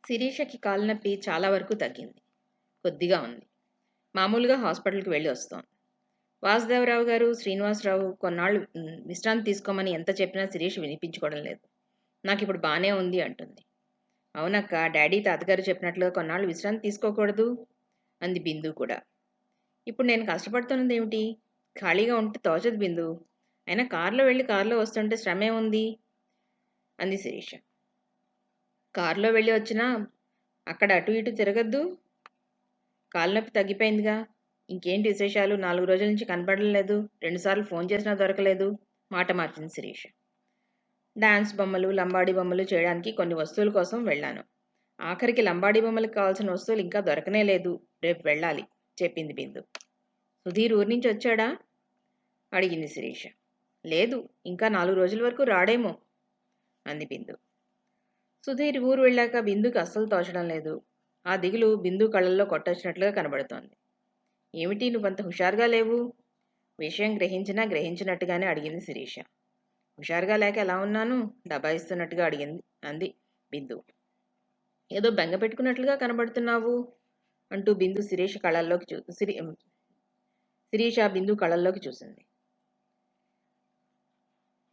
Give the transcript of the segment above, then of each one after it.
శిరీషకి కాలు నొప్పి చాలా వరకు తగ్గింది. కొద్దిగా ఉంది. మామూలుగా హాస్పిటల్‌కి వెళ్లి వస్తోంది. వాసుదేవరావు గారు, శ్రీనివాసరావు కొన్నాళ్లు విశ్రాంతి తీసుకోమని ఎంత చెప్పినా శిరీష్ వినిపించుకోవడం లేదు. నాకిప్పుడు బానే ఉంది అంటుంది. అవునక్క, డాడీ, తాతగారు చెప్పినట్లుగా కొన్నాళ్లు విశ్రాంతి తీసుకోకూడదు అంది బిందు కూడా. ఇప్పుడు నేను కష్టపడుతున్నదేమిటి? ఖాళీగా ఉంటే తోచదు బిందు. అయినా కారులో వెళ్లి కారులో వస్తుంటే శ్రమేముంది? అంది శిరీష. కారులో వెళ్లి వచ్చినా అక్కడ అటు ఇటు తిరగొద్దు. కాలు నొప్పి తగ్గిపోయిందిగా. ఇంకేంటి విశేషాలు? 4 రోజుల నుంచి కనపడలేదు. 2 సార్లు ఫోన్ చేసినా దొరకలేదు. మాట మార్చింది శిరీష. డాన్స్ బొమ్మలు, లంబాడీ బొమ్మలు చేయడానికి కొన్ని వస్తువుల కోసం వెళ్ళాను. ఆఖరికి లంబాడీ బొమ్మలకు కావాల్సిన వస్తువులు ఇంకా దొరకనే లేదు. రేపు వెళ్ళాలి చెప్పింది బిందు. సుధీర్ ఊరి నుంచి వచ్చాడా? అడిగింది శిరీష. లేదు, ఇంకా 4 రోజుల వరకు రాడేమో అంది బిందు. సుధీర్ ఊరు వెళ్ళాక బిందుకి అస్సలు తోచడం లేదు. ఆ దిగులు బిందు కళ్ళల్లో కొట్టొచ్చినట్లుగా కనబడుతోంది. ఏమిటి, నువ్వంత హుషారుగా లేవు? విషయం గ్రహించినట్టుగానే అడిగింది శిరీష. హుషారుగా లేక ఎలా ఉన్నాను? దబాయిస్తున్నట్టుగా అంది బిందు. ఏదో బెంగ పెట్టుకున్నట్లుగా కనబడుతున్నావు అంటూ బిందు శిరీష బిందు కళ్ళల్లోకి చూసింది.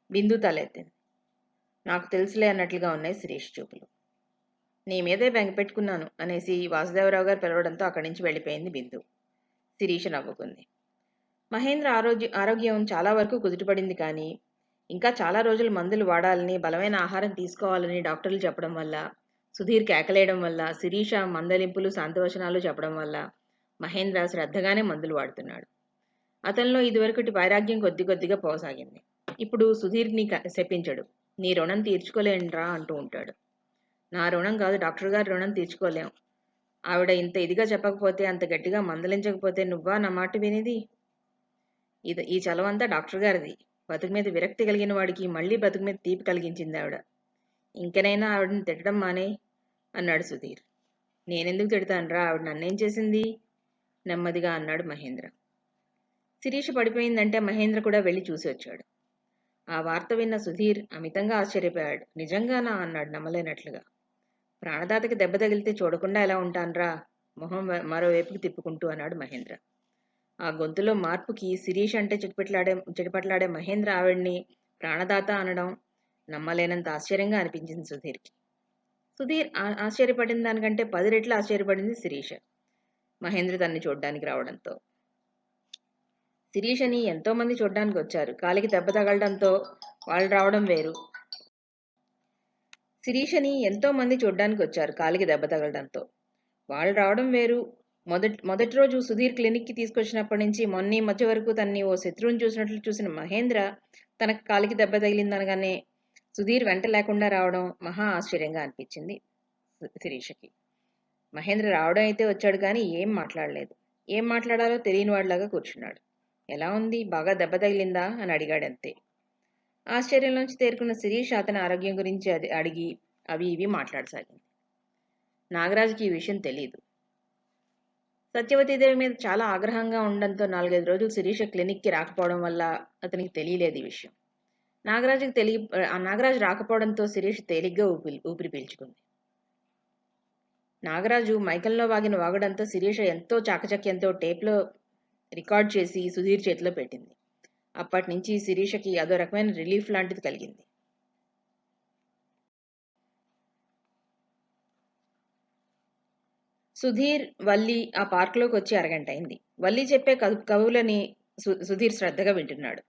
బిందు తలెత్తింది. నాకు తెలుసులే అన్నట్లుగా ఉన్నాయి శిరీష్ చూపులు. నీ మీదే బెంగ పెట్టుకున్నాను అనేసి వాసుదేవరావు గారు పిలవడంతో అక్కడి నుంచి వెళ్ళిపోయింది బిందు. శిరీష నవ్వుకుంది. మహేంద్ర ఆరోగ్యం చాలా వరకు కుదుటపడింది, కానీ ఇంకా చాలా రోజులు మందులు వాడాలని, బలమైన ఆహారం తీసుకోవాలని డాక్టర్లు చెప్పడం వల్ల, సుధీర్ కేకలేయడం వల్ల, శిరీష మందలింపులు, శాంతవచనాలు చెప్పడం వల్ల మహేంద్ర శ్రద్ధగానే మందులు వాడుతున్నాడు. అతనిలో ఇదివరకటి వైరాగ్యం కొద్దిగా పోసాగింది. ఇప్పుడు సుధీర్ని శపించడు. నీ రుణం తీర్చుకోలేనురా అంటూ ఉంటాడు. నా రుణం కాదు, డాక్టర్ గారి రుణం తీర్చుకోలేం. ఆవిడ ఇంత ఇదిగా చెప్పకపోతే, అంత గట్టిగా మందలించకపోతే నువ్వా నా మాట వినేది? ఈ చలవంతా డాక్టర్ గారిది. బతుకు మీద విరక్తి కలిగిన వాడికి మళ్లీ బతుకు మీద తీపి కలిగించింది ఆవిడ. ఇంకనైనా ఆవిడని తిట్టడం మానే అన్నాడు సుధీర్. నేనెందుకు తిడతానురా, ఆవిడ నన్నేం చేసింది? నెమ్మదిగా అన్నాడు మహేంద్ర. శిరీష పడిపోయిందంటే మహేంద్ర కూడా వెళ్ళి చూసి వచ్చాడు. ఆ వార్త విన్న సుధీర్ అమితంగా ఆశ్చర్యపోయాడు. నిజంగానా అన్నాడు నమ్మలేనట్లుగా. ప్రాణదాతకి దెబ్బ తగిలితే చూడకుండా ఎలా ఉంటాన్రా? మొహం మరోవైపుకి తిప్పుకుంటూ అన్నాడు మహేంద్ర. ఆ గొంతులో మార్పుకి శిరీష్ అంటే చిటపట్లాడే మహేంద్ర ఆవిడ్ని ప్రాణదాత అనడం నమ్మలేనంత ఆశ్చర్యంగా అనిపించింది సుధీర్కి. సుధీర్ ఆశ్చర్యపడిన దానికంటే 10 రెట్లు ఆశ్చర్యపడింది శిరీష మహేంద్ర తన్ని చూడ్డానికి రావడంతో. శిరీషని ఎంతో మంది చూడ్డానికి వచ్చారు. కాలికి దెబ్బ తగలడంతో వాళ్ళు రావడం వేరు. శిరీషని ఎంతో మంది చూడ్డానికి వచ్చారు. కాలికి దెబ్బ తగలడంతో వాళ్ళు రావడం వేరు. మొదటి రోజు సుధీర్ క్లినిక్కి తీసుకొచ్చినప్పటి నుంచి మొన్న మధ్య వరకు తన్ని ఓ శత్రువుని చూసినట్లు చూసిన మహేంద్ర తనకు కాలికి దెబ్బ తగిలిందనగానే సుధీర్ వెంట లేకుండా రావడం మహా ఆశ్చర్యంగా అనిపించింది శిరీషకి. మహేంద్ర రావడం అయితే వచ్చాడు, కానీ ఏం మాట్లాడలేదు. ఏం మాట్లాడాలో తెలియని వాడిలాగా కూర్చున్నాడు. ఎలా ఉంది, బాగా దెబ్బ తగిలిందా అని అడిగాడంతే. ఆశ్చర్యంలోంచి తేరుకున్న శిరీష్ అతని ఆరోగ్యం గురించి అడిగి అవి ఇవి మాట్లాడసాగింది. నాగరాజుకి ఈ విషయం తెలియదు. సత్యవతీదేవి మీద చాలా ఆగ్రహంగా ఉండడంతో 4-5 రోజులు శిరీష క్లినిక్కి రాకపోవడం వల్ల అతనికి తెలియలేదు ఈ విషయం. నాగరాజు రాకపోవడంతో శిరీష తేలిగ్గా ఊపిరి పీల్చుకుంది. నాగరాజు మైకంలో వాగడంతో శిరీష ఎంతో చాకచక్యంతో టేప్లో రికార్డ్ చేసి సుధీర్ చేతిలో పెట్టింది. అప్పటి నుంచి శిరీషకి అదో రకమైన రిలీఫ్ లాంటిది కలిగింది. సుధీర్, వల్లి ఆ పార్కులోకి వచ్చి అరగంట అయింది. వల్లి చెప్పే కవులని సుధీర్ శ్రద్ధగా వింటున్నాడు.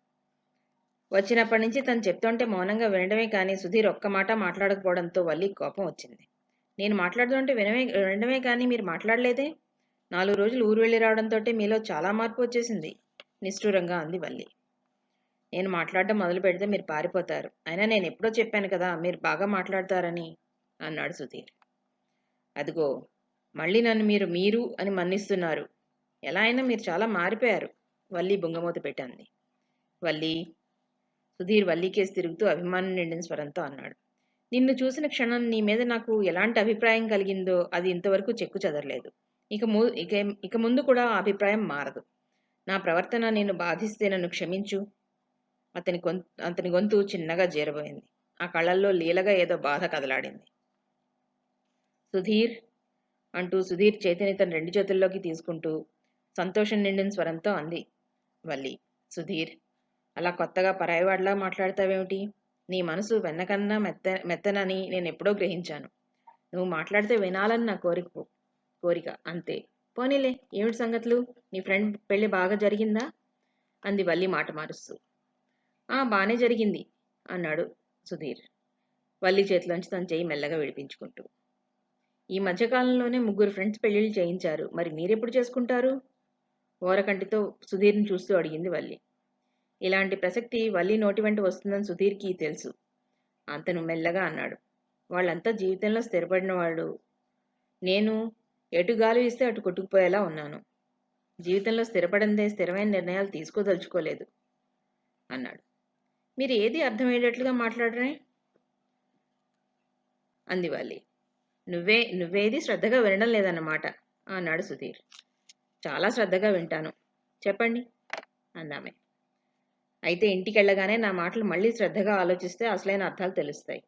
వచ్చినప్పటి నుంచి తను చెప్తుంటే మౌనంగా వినడమే కానీ సుధీర్ ఒక్క మాట మాట్లాడకపోవడంతో వల్లి కోపం వచ్చింది. నేను మాట్లాడుతుంటే వినడమే కానీ మీరు మాట్లాడలేదే? 4 రోజులు ఊరు వెళ్ళి రావడంతో మీలో చాలా మార్పు వచ్చేసింది నిష్ఠూరంగా అంది వల్లి. నేను మాట్లాడడం మొదలు పెడితే మీరు పారిపోతారు. అయినా నేను ఎప్పుడో చెప్పాను కదా మీరు బాగా మాట్లాడతారని అన్నాడు సుధీర్. అదిగో, మళ్ళీ నన్ను మీరు అని మన్నిస్తున్నారు. ఎలా అయినా మీరు చాలా మారిపోయారు వల్లి బుంగమూత పెట్టింది. వల్లి, సుధీర్ వల్లికేసి తిరుగుతూ అభిమానం నిండిన స్వరంతో అన్నాడు. నిన్ను చూసిన క్షణం నీ మీద నాకు ఎలాంటి అభిప్రాయం కలిగిందో అది ఇంతవరకు చెక్కు చెదరలేదు. ఇక ముందు కూడా ఆ అభిప్రాయం మారదు. నా ప్రవర్తన నిన్ను బాధిస్తే నన్ను క్షమించు. అతని గొంతు చిన్నగా జీరబోయింది. ఆ కళ్ళల్లో లీలగా ఏదో బాధ కదలాడింది. సుధీర్ అంటూ సుధీర్ చేతిని తన 2 చేతుల్లోకి తీసుకుంటూ సంతోషం నిండిన స్వరంతో అంది వల్లి. సుధీర్, అలా కొత్తగా పరాయివాడిలా మాట్లాడతావేమిటి? నీ మనసు వెన్నకన్నా మెత్తనని నేనెప్పుడో గ్రహించాను. నువ్వు మాట్లాడితే వినాలని నా కోరిక అంతే. పోనీలే, ఏమిటి సంగతులు? నీ ఫ్రెండ్ పెళ్లి బాగా జరిగిందా? అంది వల్లి మాట మారుస్తూ. బానే జరిగింది అన్నాడు సుధీర్, వల్లి చేతిలోంచి తన చెయ్యి మెల్లగా విడిపించుకుంటూ. ఈ మధ్యకాలంలోనే 3 ఫ్రెండ్స్ పెళ్లిళ్ళు చేయించారు. మరి మీరెప్పుడు చేసుకుంటారు? ఓరకంటితో సుధీర్ని చూస్తూ అడిగింది వల్లి. ఇలాంటి ప్రసక్తి వల్లి నోటి వెంట వస్తుందని సుధీర్కి తెలుసు. అతను మెల్లగా అన్నాడు. వాళ్ళంతా జీవితంలో స్థిరపడిన వాళ్ళు. నేను ఎటు గాలి ఇస్తే అటు కొట్టుకుపోయేలా ఉన్నాను. జీవితంలో స్థిరపడందే స్థిరమైన నిర్ణయాలు తీసుకోదలుచుకోలేదు అన్నాడు. మీరు ఏది అర్థమయ్యేటట్లుగా మాట్లాడరే అంది వల్లి. నువ్వేది శ్రద్ధగా వినడం లేదన్నమాట అన్నాడు సుధీర్. చాలా శ్రద్ధగా వింటాను, చెప్పండి అందామె. అయితే ఇంటికెళ్ళగానే నా మాటలు మళ్ళీ శ్రద్ధగా ఆలోచిస్తే అసలైన అర్థాలు తెలుస్తాయి.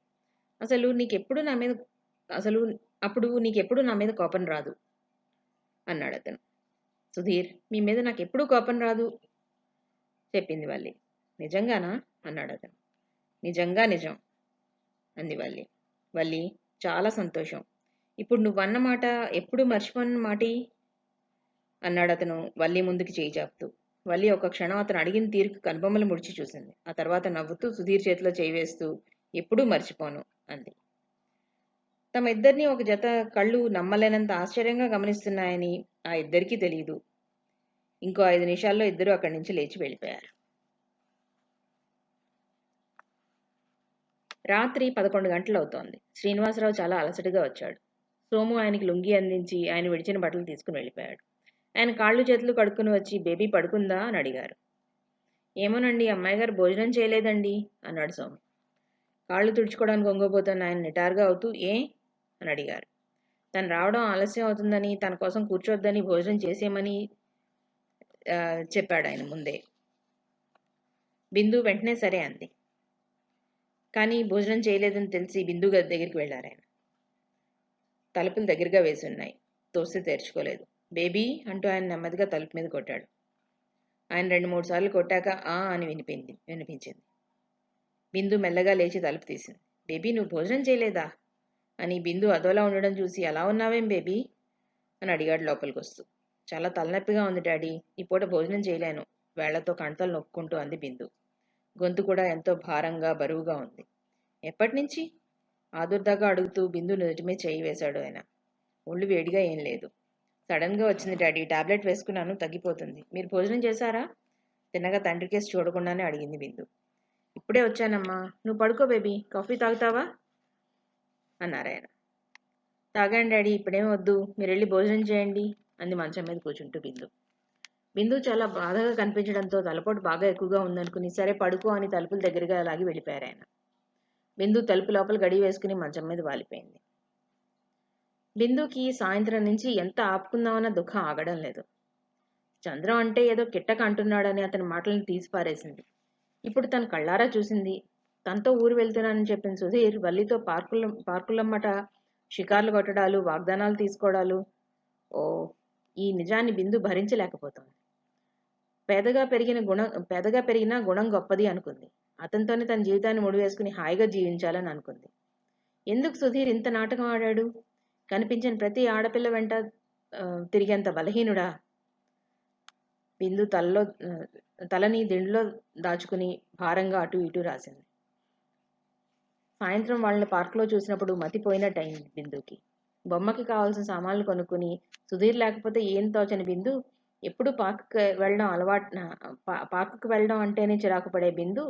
అప్పుడు నీకెప్పుడు నా మీద కోపం రాదు అన్నాడు అతను. సుధీర్, మీ మీద నాకెప్పుడూ కోపం రాదు చెప్పింది వల్లి. నిజంగానా అన్నాడు అతను. నిజంగా నిజం అంది వల్లి. వల్లి, చాలా సంతోషం. ఇప్పుడు నువ్వన్న మాట ఎప్పుడు మర్చిపోని మాటి అన్నాడు అతను వల్లి ముందుకి చేయి చాపుతూ. వల్లి ఒక క్షణం అతను అడిగిన తీరుకు కనుబొమ్మలు ముడిచి చూసింది. ఆ తర్వాత నవ్వుతూ సుధీర్ చేతిలో చేయి వేస్తూ ఎప్పుడూ మర్చిపోను అంది. తమ ఇద్దరిని ఒక జత కళ్ళు నమ్మలేనంత ఆశ్చర్యంగా గమనిస్తున్నాయని ఆ ఇద్దరికీ తెలియదు. ఇంకో 5 నిమిషాల్లో ఇద్దరూ అక్కడి నుంచి లేచి వెళ్ళిపోయారు. రాత్రి 11 గంటలవుతోంది. శ్రీనివాసరావు చాలా అలసటగా వచ్చాడు. సోము ఆయనకి లుంగీ అందించి ఆయన విడిచిన బట్టలు తీసుకుని వెళ్ళిపోయాడు. ఆయన కాళ్ళు చేతులు కడుక్కుని వచ్చి బేబీ పడుకుందా అని అడిగారు. ఏమోనండి, అమ్మాయి గారు భోజనం చేయలేదండి అన్నాడు సోము. కాళ్ళు తుడుచుకోవడానికి ఒంగోపోతున్న ఆయన నిటారుగా అవుతూ అని అడిగారు. తను రావడం ఆలస్యం అవుతుందని, తన కోసం కూర్చోొద్దని, భోజనం చేసేయమని చెప్పాడు ఆయన ముందే. బిందు వెంటనే సరే అంది. కానీ భోజనం చేయలేదని తెలిసి బిందు గది దగ్గరికి వెళ్ళారు ఆయన. తలుపులు దగ్గరగా వేసి ఉన్నాయి. తోస్తే తెరుచుకోలేదు. బేబీ అంటూ ఆయన నెమ్మదిగా తలుపు మీద కొట్టాడు. ఆయన 2-3 సార్లు కొట్టాక అని వినిపించింది. బిందు మెల్లగా లేచి తలుపు తీసింది. బేబీ, నువ్వు భోజనం చేయలేదా అని బిందు అదోలా ఉండడం చూసి, అలా ఉన్నావేం బేబీ అని అడిగాడు లోపలికి వస్తూ. చాలా తలనొప్పిగా ఉంది డాడీ, ఈ పూట భోజనం చేయలేను వేళ్లతో కణతలు నొక్కుంటూ అంది బిందు. గొంతు కూడా ఎంతో భారంగా బరువుగా ఉంది. ఎప్పటి నుంచి ఆదుర్దాగా అడుగుతూ బిందు నుదుటిమే చేయి వేశాడు ఆయన. ఒళ్ళు వేడిగా ఏం లేదు. సడన్గా వచ్చింది డాడీ, టాబ్లెట్ వేసుకున్నాను, తగ్గిపోతుంది. మీరు భోజనం చేశారా? తిన్నగా తండ్రి కేసు చూడకుండానే అడిగింది బిందు. ఇప్పుడే వచ్చానమ్మా, నువ్వు పడుకో బేబీ, కాఫీ తాగుతావా అన్నారాయన. తాగాను డాడీ, ఇప్పుడేం వద్దు, మీరు వెళ్ళి భోజనం చేయండి అంది మంచం మీద కూర్చుంటూ బిందు. బిందు చాలా బాధగా కనిపించడంతో తలపోటు బాగా ఎక్కువగా ఉందనుకుని సరే పడుకో అని తలుపుల దగ్గరగా లాగి వెళ్ళిపోయారు ఆయన. బిందు తలుపు లోపల గడి వేసుకుని మంచం మీద వాలిపోయింది. బిందుకి సాయంత్రం నుంచి ఎంత ఆపుకుందామన్న దుఃఖం ఆగడం లేదు. చంద్రం అంటే ఏదో కిట్టక అంటున్నాడని అతని మాటలను తీసి పారేసింది. ఇప్పుడు తను కళ్ళారా చూసింది. తనతో ఊరు వెళ్తున్నానని చెప్పిన సుధీర్ వల్లితో పార్కులమ్మట షికార్లు కొట్టడాలు, వాగ్దానాలు తీసుకోవడాలు. ఈ నిజాన్ని బిందు భరించలేకపోతుంది. పేదగా పెరిగిన గుణం గొప్పది అనుకుంది. అతనితోనే తన జీవితాన్ని ముడివేసుకుని హాయిగా జీవించాలని అనుకుంది. ఎందుకు సుధీర్ ఇంత నాటకం ఆడాడు? కనిపించిన ప్రతి ఆడపిల్ల వెంట తిరిగేంత బలహీనుడా? బిందు తలని దిండులో దాచుకుని భారంగా అటు ఇటు రాసింది. సాయంత్రం వాళ్ళని పార్కులో చూసినప్పుడు మతిపోయినట్టయింది బిందుకి. బొమ్మకి కావాల్సిన సామాన్లు కొనుక్కుని సుధీర్ లేకపోతే ఏం తోచని బిందు ఎప్పుడు పార్కుకి వెళ్ళడం అంటేనే చిరాకు పడే బిందు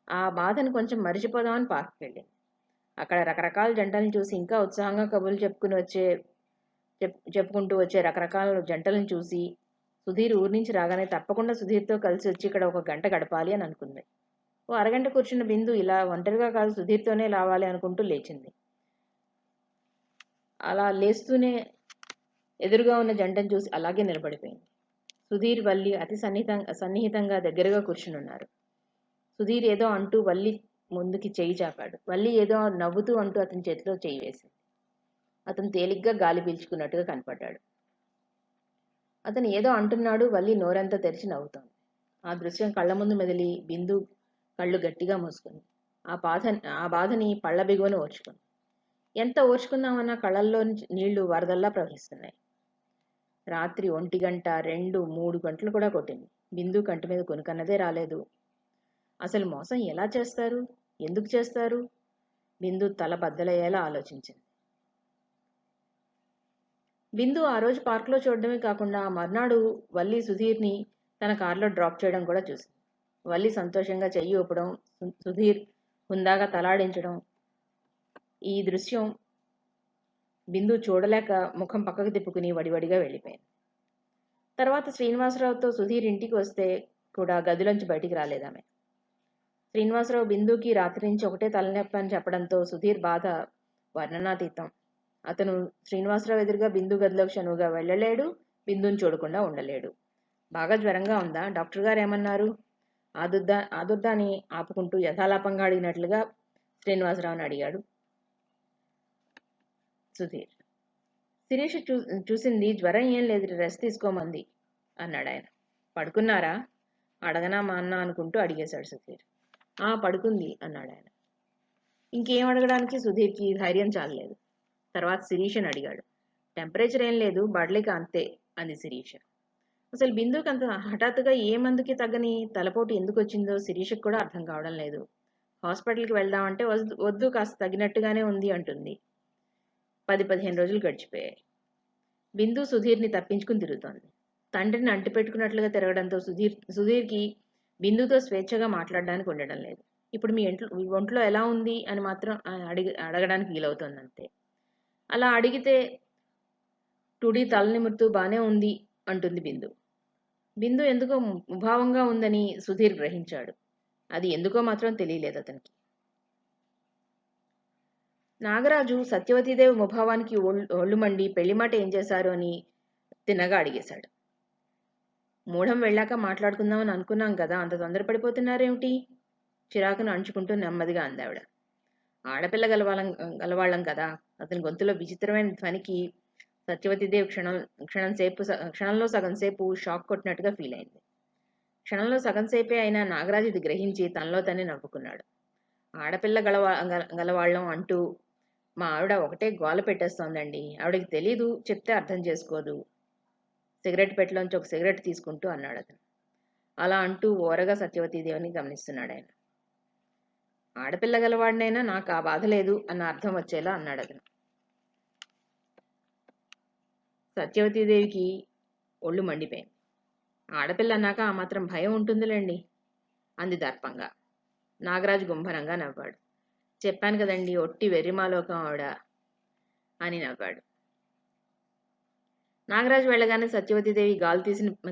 ఆ బాధను కొంచెం మరిచిపోదామని పార్కుకి వెళ్ళింది. అక్కడ రకరకాల జంటలను చూసి ఇంకా ఉత్సాహంగా కబుర్లు చెప్పుకుంటూ వచ్చే రకరకాల జంటలను చూసి సుధీర్ ఊరి నుంచి రాగానే తప్పకుండా సుధీర్తో కలిసి వచ్చి ఇక్కడ 1 గంట గడపాలి అని అనుకుంది. ఓ అరగంట కూర్చున్న బిందు ఇలా ఒంటరిగా కాదు సుధీర్తోనే రావాలి అనుకుంటూ లేచింది. అలా లేస్తూనే ఎదురుగా ఉన్న జంటను చూసి అలాగే నిలబడిపోయింది. సుధీర్, వల్లి అతి సన్నిహితంగా దగ్గరగా కూర్చునున్నారు. సుధీర్ ఏదో అంటూ వల్లి ముందుకి చేయి చాపాడు. వల్లి ఏదో నవ్వుతూ అంటూ అతని చేతిలో చేయి వేసింది. అతను తేలిగ్గా గాలి పీల్చుకున్నట్టుగా కనపడ్డాడు. అతను ఏదో అంటున్నాడు, వల్లి నోరంతా తెరిచి నవ్వుతోంది. ఆ దృశ్యం కళ్ళ ముందు మెదిలి బిందు కళ్ళు గట్టిగా మూసుకుంది. ఆ బాధని పళ్ళ బిగువన ఓర్చుకుంది. ఎంత ఓర్చుకుందామన్నా కళ్ళల్లో నీళ్లు వరదల్లా ప్రవహిస్తున్నాయి. రాత్రి 1 గంట, 2, 3 గంటలు కూడా కొట్టింది. బిందు కంటి మీద కొనుకన్నదే రాలేదు. అసలు మోసం ఎలా చేస్తారు? ఎందుకు చేస్తారు? బిందు తల బద్దలయ్యేలా ఆలోచించింది. బిందు ఆ రోజు పార్కులో చూడడమే కాకుండా మర్నాడు వల్లి సుధీర్ని తన కారులో డ్రాప్ చేయడం కూడా చూసింది. వల్లి సంతోషంగా చెయ్యి ఊపడం, సుధీర్ హుందాగా తలాడించడం, ఈ దృశ్యం బిందు చూడలేక ముఖం పక్కకు తిప్పుకుని వడివడిగా వెళ్ళిపోయింది. తర్వాత శ్రీనివాసరావుతో సుధీర్ ఇంటికి వస్తే కూడా గదిలోంచి బయటికి రాలేదామె. శ్రీనివాసరావు బిందుకి రాత్రి నుంచి ఒకటే తలనొప్పి అని చెప్పడంతో సుధీర్ బాధ వర్ణనాతీతం. అతను శ్రీనివాసరావు ఎదురుగా బిందు గదిలోకి చనువుగా వెళ్ళలేడు, బిందుని చూడకుండా ఉండలేడు. బాగా జ్వరంగా ఉందా? డాక్టర్ గారు ఏమన్నారు? ఆదుర్దాని ఆపుకుంటూ యథాలాపంగా అడిగినట్లుగా శ్రీనివాసరావుని అడిగాడు సుధీర్. శిరీష్ చూసింది జ్వరం ఏం లేదు, రెస్ట్ తీసుకోమంది అన్నాడు ఆయన. పడుకున్నారా? అడగనా మా అన్న అనుకుంటూ అడిగేశాడు సుధీర్. పడుకుంది అన్నాడు ఆయన. ఇంకేం అడగడానికి సుధీర్కి ధైర్యం చాలలేదు. తర్వాత శిరీషని అడిగాడు. టెంపరేచర్ ఏం లేదు, బడలిక అంతే అంది శిరీష. అసలు బిందుకి అంత హఠాత్తుగా ఏ మందుకి తగ్గని తలపోటు ఎందుకు వచ్చిందో శిరీషకు కూడా అర్థం కావడం లేదు. హాస్పిటల్కి వెళ్దామంటే వద్దు, కాస్త తగినట్టుగానే ఉంది అంటుంది. 10-15 రోజులు గడిచిపోయాయి. బిందు సుధీర్ని తప్పించుకుని తిరుగుతోంది. తండ్రిని అంటిపెట్టుకున్నట్లుగా తిరగడంతో సుధీర్కి బిందుతో స్వేచ్ఛగా మాట్లాడడానికి ఉండడం లేదు. ఇప్పుడు మీ ఒంట్లో ఎలా ఉంది అని మాత్రం అడగడానికి వీలవుతోంది అంతే. అలా అడిగితే టుడి తలనిమురుతూ బానే ఉంది అంటుంది బిందు. బిందు ఎందుకో ముభావంగా ఉందని సుధీర్ గ్రహించాడు. అది ఎందుకో మాత్రం తెలియలేదు అతనికి. నాగరాజు సత్యవతీదేవి ముభావానికి ఒళ్ళు మండి పెళ్లి మాట ఏం చేశారు అని తిన్నగా అడిగేశాడు. మూఢం వెళ్ళాక మాట్లాడుకుందామని అనుకున్నాం కదా, అంత తొందరపడిపోతున్నారేమిటి? చిరాకును అణుచుకుంటూ నెమ్మదిగా అందావిడ. ఆడపిల్ల గలవాళ్ళం కదా. అతని గొంతులో విచిత్రమైన ధ్వనికి సత్యవతీదేవి క్షణంలో సగం సేపు షాక్ కొట్టినట్టుగా ఫీల్ అయింది. క్షణంలో సగం సేపే అయినా నాగరాజు ఇది గ్రహించి తనలో తనే నవ్వుకున్నాడు. ఆడపిల్ల గలవాళ్ళం అంటూ మా ఆవిడ ఒకటే గోల పెట్టేస్తోందండి. ఆవిడకి తెలీదు, చెప్తే అర్థం చేసుకోదు. సిగరెట్ పెట్టెలోంచి ఒక సిగరెట్ తీసుకుంటూ అన్నాడు అతను. అలా అంటూ ఓరగా సత్యవతీదేవిని గమనిస్తున్నాడు ఆయన. ఆడపిల్ల గలవాడినైనా నాకు ఆ బాధ లేదు అన్న అర్థం వచ్చేలా అన్నాడు అతను. సత్యవతీదేవికి ఒళ్ళు మండిపోయింది. ఆడపిల్ల అన్నాక ఆ మాత్రం భయం ఉంటుందిలేండి అంది దర్పంగా. నాగరాజు గుంభనంగా నవ్వాడు. చెప్పాను కదండి, ఒట్టి వెర్రిమాలోకం ఆవిడ అని నవ్వాడు. నాగరాజు వెళ్ళగానే సత్యవతీదేవి గాలి తీసిన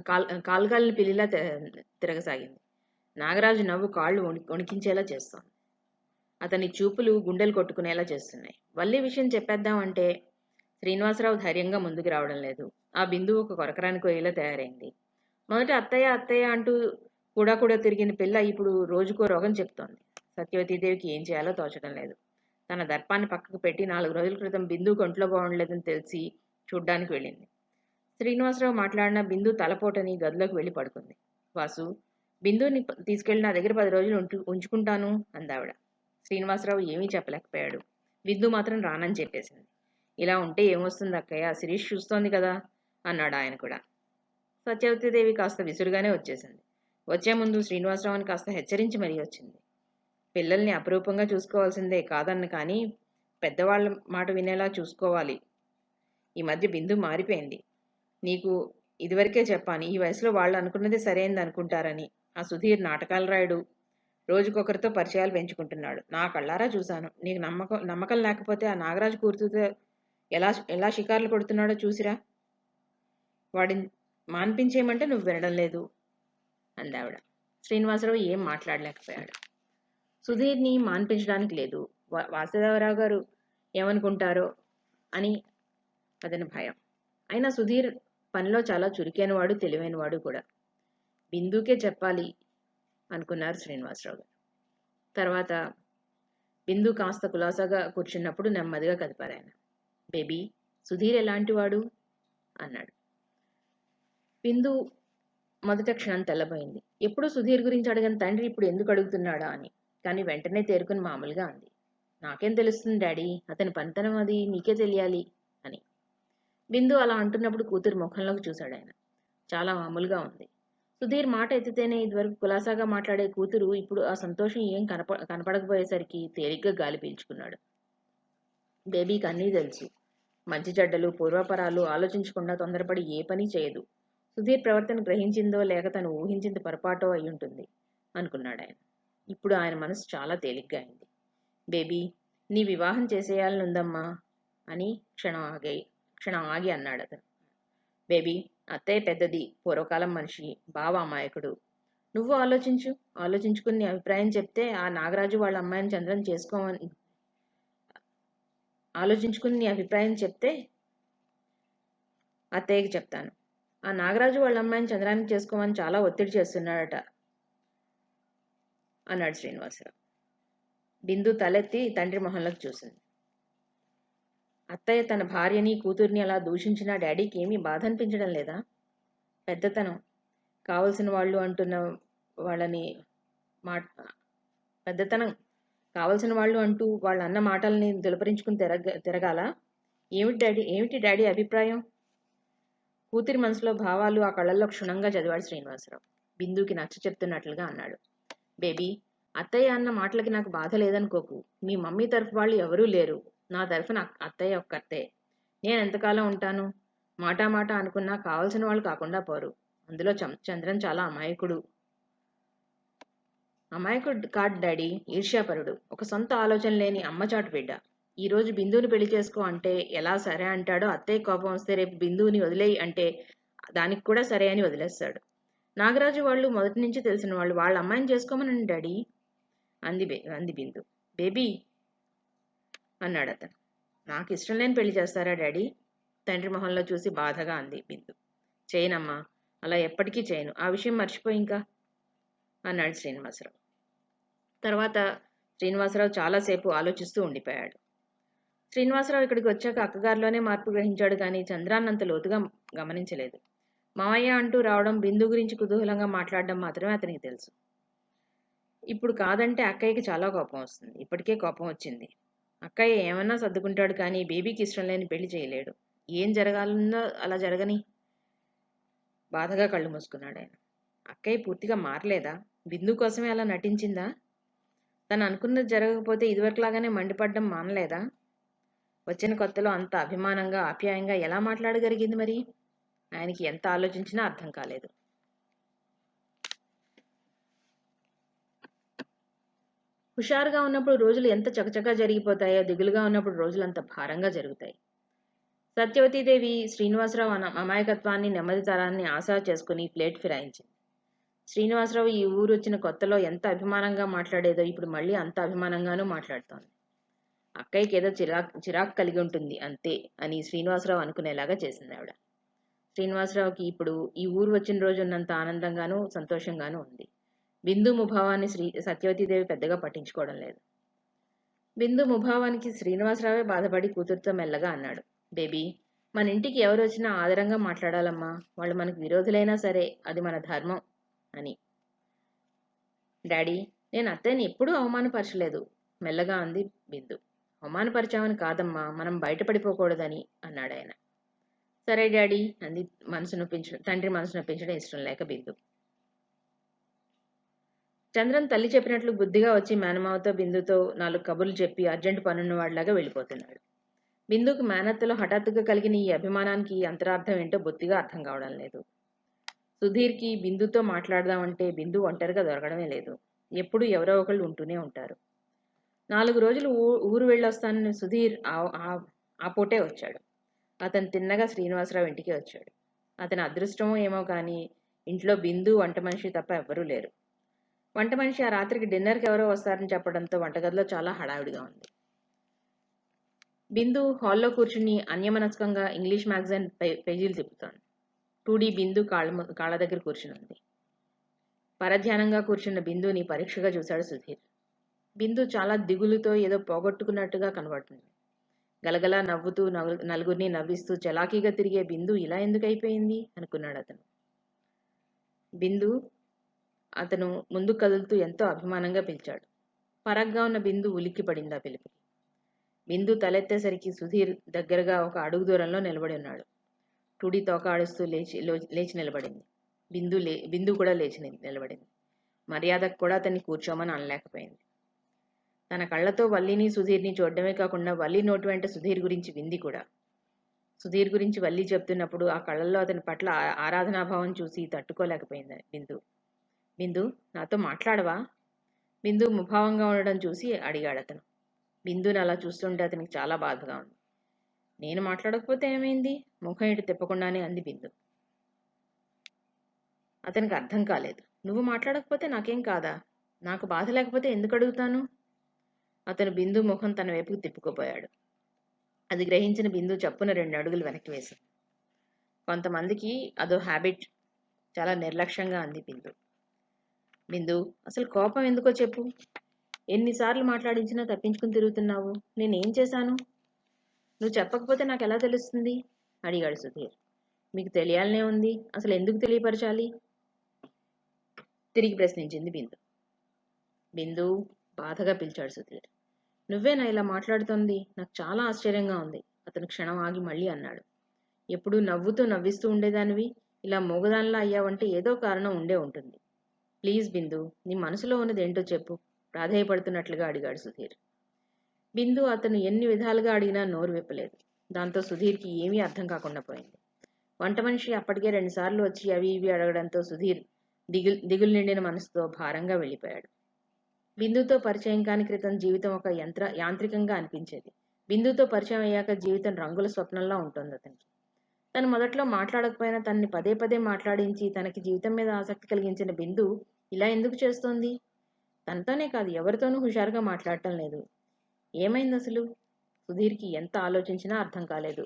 కాలుగాలిని పిల్లిలా తిరగసాగింది. నాగరాజు నవ్వు కాళ్ళు వణికించేలా చేస్తోంది. అతని చూపులు గుండెలు కొట్టుకునేలా చేస్తున్నాయి. వల్లి విషయం చెప్పేద్దామంటే శ్రీనివాసరావు ధైర్యంగా ముందుకు రావడం లేదు. ఆ బిందువు ఒక కొరకరానికి పోయేలా తయారైంది. మొదట అత్తయ్య అత్తయ్య అంటూ కూడా తిరిగిన పిల్ల ఇప్పుడు రోజుకో రోగం చెప్తోంది. సత్యవతీదేవికి ఏం చేయాలో తోచడం లేదు. తన దర్పాన్ని పక్కకు పెట్టి 4 రోజుల క్రితం బిందు ఒంట్లో బాగుండలేదని తెలిసి చూడ్డానికి వెళ్ళింది. శ్రీనివాసరావు మాట్లాడిన బిందు తలపోటని గదిలోకి వెళ్ళి పడుకుంది. వాసు, బిందుని తీసుకెళ్లి నా దగ్గర 10 రోజులు ఉంచుకుంటాను అందావిడ. శ్రీనివాసరావు ఏమీ చెప్పలేకపోయాడు. బిందు మాత్రం రానని చెప్పేసింది. ఇలా ఉంటే ఏమొస్తుంది అక్కయ్య, శిరీష్ చూస్తోంది కదా అన్నాడు ఆయన కూడా. సత్యవతీదేవి కాస్త విసురుగానే వచ్చేసింది. వచ్చే ముందు శ్రీనివాసరావుని కాస్త హెచ్చరించి మరీ వచ్చింది. పిల్లల్ని అపురూపంగా చూసుకోవాల్సిందే కాదన్న కానీ పెద్దవాళ్ళ మాట వినేలా చూసుకోవాలి. ఈ మధ్య బిందు మారిపోయింది. నీకు ఇదివరకే చెప్పాను, ఈ వయసులో వాళ్ళు అనుకున్నదే సరైనది అనుకుంటారని. ఆ సుధీర్ నాటకాలు రాయుడు, రోజుకొకరితో పరిచయాలు పెంచుకుంటున్నాడు. నా కళ్ళారా చూశాను. నీకు నమ్మకం లేకపోతే ఆ నాగరాజు కూతురుతో ఎలా షికార్లు కొడుతున్నాడో చూసిరా. వాడిని మాన్పించేయమంటే నువ్వు వినడం లేదు అందావిడ. శ్రీనివాసరావు ఏం మాట్లాడలేకపోయాడు. సుధీర్ని మాన్పించడానికి లేదు, వాసుదేవరావు గారు ఏమనుకుంటారో అని అతని భయం. అయినా సుధీర్ పనిలో చాలా చురుకైనవాడు, తెలివైనవాడు కూడా. బిందుకే చెప్పాలి అనుకున్నారు శ్రీనివాసరావు గారు. తర్వాత బిందు కాస్త కులాసాగా కూర్చున్నప్పుడు నెమ్మదిగా కదిపారు ఆయన. బేబీ, సుధీర్ ఎలాంటివాడు అన్నాడు. బిందు మొదట క్షణం తెల్లబోయింది. ఎప్పుడూ సుధీర్ గురించి అడగని తండ్రి ఇప్పుడు ఎందుకు అడుగుతున్నాడా అని. కానీ వెంటనే తేరుకుని మామూలుగా అంది. నాకేం తెలుస్తుంది డాడీ, అతని పనితనం అది నీకే తెలియాలి అని. బిందు అలా అంటున్నప్పుడు కూతురు ముఖంలోకి చూశాడు ఆయన. చాలా మామూలుగా ఉంది. సుధీర్ మాట ఎత్తితేనే ఇదివరకు కులాసాగా మాట్లాడే కూతురు ఇప్పుడు ఆ సంతోషం ఏం కనపడకపోయేసరికి తేలిగ్గా గాలి పీల్చుకున్నాడు. బేబీకి అన్నీ తెలుసు. మంచి చెడ్డలు పూర్వపరాలు ఆలోచించకుండా తొందరపడి ఏ పని చేయదు. సుధీర్ ప్రవర్తన గ్రహించిందో లేక తను ఊహించింది పొరపాటో అయ్యుంటుంది అనుకున్నాడు ఆయన. ఇప్పుడు ఆయన మనసు చాలా తేలిగ్గా అయింది. బేబీ, నీ వివాహం చేసేయాలనుందమ్మా అని క్షణం ఆగి అన్నాడు అతను. బేబీ, అత్తయ్య పెద్దది, పూర్వకాలం మనిషి, బావ అమాయకుడు. నువ్వు ఆలోచించుకుని నీ అభిప్రాయం చెప్తే ఆ నాగరాజు వాళ్ళ అమ్మాయిని చంద్రం చేసుకోమని ఆలోచించుకుని నీ అభిప్రాయం చెప్తే అత్తయ్యకి చెప్తాను. ఆ నాగరాజు వాళ్ళ అమ్మాయిని చంద్రానికి చేసుకోమని చాలా ఒత్తిడి చేస్తున్నాడట అన్నాడు శ్రీనివాసరావు. బిందు తలెత్తి తండ్రి మొహంలోకి చూసింది. అత్తయ్య తన భార్యని కూతుర్ని అలా దూషించినా డాడీకి ఏమీ బాధ అనిపించడం లేదా? పెద్దతనం కావలసిన వాళ్ళు అంటున్న వాళ్ళని పెద్దతనం కావలసిన వాళ్ళు అంటూ వాళ్ళ అన్న మాటల్ని దులపరించుకుని తిరగాల? ఏమిటి డాడీ అభిప్రాయం? కూతురి మనసులో భావాలు ఆ కళ్ళల్లో క్షుణ్ణంగా చదివాడు శ్రీనివాసరావు. బిందుకి నచ్చ చెప్తున్నట్లుగా అన్నాడు. బేబీ, అత్తయ్య అన్న మాటలకి నాకు బాధ లేదనుకోకు. మీ మమ్మీ తరఫు వాళ్ళు ఎవరూ లేరు. నా తరఫున అత్తయ్య ఒక్కతే. నేను ఎంతకాలం ఉంటాను? మాట అనుకున్నా కావలసిన వాళ్ళు కాకుండా పోరు. అందులో చంద్రన్ చాలా అమాయకుడు కాదు డాడీ, ఈర్ష్యాపరుడు. ఒక సొంత ఆలోచన లేని అమ్మచాటు బిడ్డ. ఈ రోజు బిందుని పెళ్లి చేసుకో అంటే ఎలా సరే అంటాడో, అత్తయ్య కోపం వస్తే రేపు బిందుని వదిలేయి అంటే దానికి కూడా సరే అని వదిలేస్తాడు. నాగరాజు వాళ్ళు మొదటి నుంచి తెలిసిన వాళ్ళు. వాళ్ళ అమ్మాయిని చేసుకోమనండి డాడీ అంది బిందు. బేబీ అన్నాడు అతను. నాకు ఇష్టం లేని పెళ్లి చేస్తారా డాడీ? తండ్రి మొహంలో చూసి బాధగా అంది బిందు. చేయనమ్మా, అలా ఎప్పటికీ చేయను. ఆ విషయం మర్చిపోయి ఇంకా అన్నాడు శ్రీనివాసరావు. తర్వాత శ్రీనివాసరావు చాలాసేపు ఆలోచిస్తూ ఉండిపోయాడు. శ్రీనివాసరావు ఇక్కడికి వచ్చాక అక్కగారిలోనే మార్పు గ్రహించాడు కానీ చంద్రాన్నంత లోతుగా గమనించలేదు. మావయ్య అంటూ రావడం, బిందు గురించి కుతూహలంగా మాట్లాడడం మాత్రమే అతనికి తెలుసు. ఇప్పుడు కాదంటే అక్కయ్యకి చాలా కోపం వస్తుంది. ఇప్పటికే కోపం వచ్చింది. అక్కయ్య ఏమన్నా సర్దుకుంటాడు కానీ బేబీకి ఇష్టం లేని పెళ్లి చేయలేడు. ఏం జరగాలన్నో అలా జరగని. బాధగా కళ్ళు మూసుకున్నాడు ఆయన. అక్కయ్య పూర్తిగా మారలేదా? బిందు కోసమే అలా నటించిందా? తను అనుకున్నది జరగకపోతే ఇదివరకులాగానే మండిపడ్డం మానలేదా? వచ్చిన కొత్తలో అంత అభిమానంగా ఆప్యాయంగా ఎలా మాట్లాడగలిగింది మరి? ఆయనకి ఎంత ఆలోచించినా అర్థం కాలేదు. హుషారుగా ఉన్నప్పుడు రోజులు ఎంత చకచకా జరిగిపోతాయో, దిగులుగా ఉన్నప్పుడు రోజులు అంత భారంగా జరుగుతాయి. సత్యవతీదేవి శ్రీనివాసరావు అమాయకత్వాన్ని, నెమ్మదితనాన్ని ఆసరా చేసుకుని ప్లేట్ ఫిరాయించింది. శ్రీనివాసరావు ఈ ఊరు వచ్చిన కొత్తలో ఎంత అభిమానంగా మాట్లాడేదో ఇప్పుడు మళ్ళీ అంత అభిమానంగానూ మాట్లాడుతోంది. అక్కయ్యకి ఏదో చిరాకు కలిగి ఉంటుంది అంతే అని శ్రీనివాసరావు అనుకునేలాగా చేసింది ఆవిడ. శ్రీనివాసరావుకి ఇప్పుడు ఈ ఊరు వచ్చిన రోజు ఉన్నంత ఆనందంగానూ సంతోషంగానూ ఉంది. బిందు ముభావాన్ని సత్యవతీదేవి పెద్దగా పట్టించుకోవడం లేదు. బిందు ముభావానికి శ్రీనివాసరావే బాధపడి కూతురుతో మెల్లగా అన్నాడు. బేబీ, మన ఇంటికి ఎవరు వచ్చినా ఆదరంగా మాట్లాడాలమ్మా. వాళ్ళు మనకు విరోధులైనా సరే అది మన ధర్మం అని. డాడీ, నేను అత్తయ్యని ఎప్పుడూ అవమానపరచలేదు మెల్లగా అంది బిందు. అవమానపరిచామని కాదమ్మా, మనం బయటపడిపోకూడదని అన్నాడు ఆయన. సరే డాడీ అంది తండ్రి మనసు నొప్పించడం ఇష్టం లేక బిందు. చంద్రన్ తల్లి చెప్పినట్లు బుద్ధిగా వచ్చి మేనమావతో బిందుతో 4 కబుర్లు చెప్పి అర్జెంటు పనున్నవాడిలాగా వెళ్ళిపోతున్నాడు. బిందుకు మేనత్తలో హఠాత్తుగా కలిగిన ఈ అభిమానానికి అంతరార్థం ఏంటో బొత్తిగా అర్థం కావడం లేదు. సుధీర్కి బిందుతో మాట్లాడదామంటే బిందు ఒంటరిగా దొరకడమే లేదు. ఎప్పుడు ఎవరో ఒకళ్ళు ఉంటూనే ఉంటారు. 4 రోజులు ఊరు వెళ్ళొస్తానని సుధీర్ ఆ పూటే వచ్చాడు. అతను తిన్నగా శ్రీనివాసరావు ఇంటికి వచ్చాడు. అతని అదృష్టమో ఏమో కానీ ఇంట్లో బిందు, వంట మనిషి తప్ప ఎవ్వరూ లేరు. వంట మనిషి ఆ రాత్రికి డిన్నర్కి ఎవరో వస్తారని చెప్పడంతో వంటగదిలో చాలా హడావిడిగా ఉంది. బిందు హాల్లో కూర్చుని అన్యమనస్కంగా ఇంగ్లీష్ మ్యాగజైన్ పేజీలు తిప్పుతోంది. 2D బిందు కాళ్ళ దగ్గర కూర్చుని ఉంది. పరధ్యానంగా కూర్చున్న బిందుని పరీక్షగా చూశాడు సుధీర్. బిందు చాలా దిగులుతో ఏదో పోగొట్టుకున్నట్టుగా కనబడుతుంది. గలగలా నవ్వుతూ నలుగురిని నవ్విస్తూ చలాకీగా తిరిగే బిందు ఇలా ఎందుకు అయిపోయింది అనుకున్నాడు అతను. బిందు అతను ముందుకు కదులుతూ ఎంతో అభిమానంగా పిలిచాడు. పరగ్గా ఉన్న బిందు ఉలిక్కి పడింది ఆ పిలుపుకి. బిందు తలెత్తేసరికి సుధీర్ దగ్గరగా ఒక అడుగు దూరంలో నిలబడి ఉన్నాడు. టుడి తోక ఆడుస్తూ లేచి నిలబడింది. బిందు కూడా లేచి నిలబడింది. మర్యాదకు కూడా అతన్ని కూర్చోమని అనలేకపోయింది. తన కళ్ళతో వల్లిని సుధీర్ని చూడడమే కాకుండా వల్లి నోటి వెంట సుధీర్ గురించి వింది కూడా. సుధీర్ గురించి వల్లి చెప్తున్నప్పుడు ఆ కళ్ళల్లో అతని పట్ల ఆరాధనాభావం చూసి తట్టుకోలేకపోయింది బిందు. బిందు, నాతో మాట్లాడవా? బిందు ముభావంగా ఉండడం చూసి అడిగాడు అతను. బిందుని అలా చూస్తుంటే అతనికి చాలా బాధగా ఉంది. నేను మాట్లాడకపోతే ఏమైంది? ముఖం ఇటు తిప్పకుండానే అంది బిందు. అతనికి అర్థం కాలేదు. నువ్వు మాట్లాడకపోతే నాకేం కాదా? నాకు బాధ లేకపోతే ఎందుకు అడుగుతాను? అతను బిందు ముఖం తన వైపుకు తిప్పుకుపోయాడు. అది గ్రహించిన బిందు చప్పున 2 అడుగులు వెనక్కి వేసింది. కొంతమందికి అదో హ్యాబిట్. చాలా నిర్లక్ష్యంగా అంది బిందు. బిందు, అసలు కోపం ఎందుకో చెప్పు. ఎన్నిసార్లు మాట్లాడించినా తప్పించుకుని తిరుగుతున్నావు. నేనేం చేశాను? నువ్వు చెప్పకపోతే నాకు ఎలా తెలుస్తుంది? అడిగాడు సుధీర్. మీకు తెలియాలనే ఉంది. అసలు ఎందుకు తెలియపరచాలి? తిరిగి ప్రశ్నించింది బిందు. బిందు, బాధగా పిలిచాడు సుధీర్. నువ్వేనా ఇలా మాట్లాడుతోంది? నాకు చాలా ఆశ్చర్యంగా ఉంది. అతను క్షణం ఆగి మళ్ళీ అన్నాడు. ఎప్పుడూ నవ్వుతూ నవ్విస్తూ ఉండేదానివి ఇలా మూగదానిలా అయ్యావంటే ఏదో కారణం ఉండే ఉంటుంది. ప్లీజ్ బిందు, నీ మనసులో ఉన్నది ఏంటో చెప్పు, ప్రాధేయపడుతున్నట్లుగా అడిగాడు సుధీర్. బిందు అతను ఎన్ని విధాలుగా అడిగినా నోరు విప్పలేదు. దాంతో సుధీర్కి ఏమీ అర్థం కాకుండా పోయింది. వంట మనిషి అప్పటికే 2 సార్లు వచ్చి అవి ఇవి అడగడంతో సుధీర్ దిగులు నిండిన మనసుతో భారంగా వెళ్ళిపోయాడు. బిందుతో పరిచయం కాని క్రితం జీవితం ఒక యాంత్రికంగా అనిపించేది. బిందుతో పరిచయం అయ్యాక జీవితం రంగుల స్వప్నంలా ఉంటుంది అతనికి. తను మొదట్లో మాట్లాడకపోయినా తనని పదే పదే మాట్లాడించి తనకి జీవితం మీద ఆసక్తి కలిగించిన బిందు ఇలా ఎందుకు చేస్తోంది? తనతోనే కాదు, ఎవరితోనూ హుషారుగా మాట్లాడటం లేదు. ఏమైంది అసలు? సుధీర్కి ఎంత ఆలోచించినా అర్థం కాలేదు.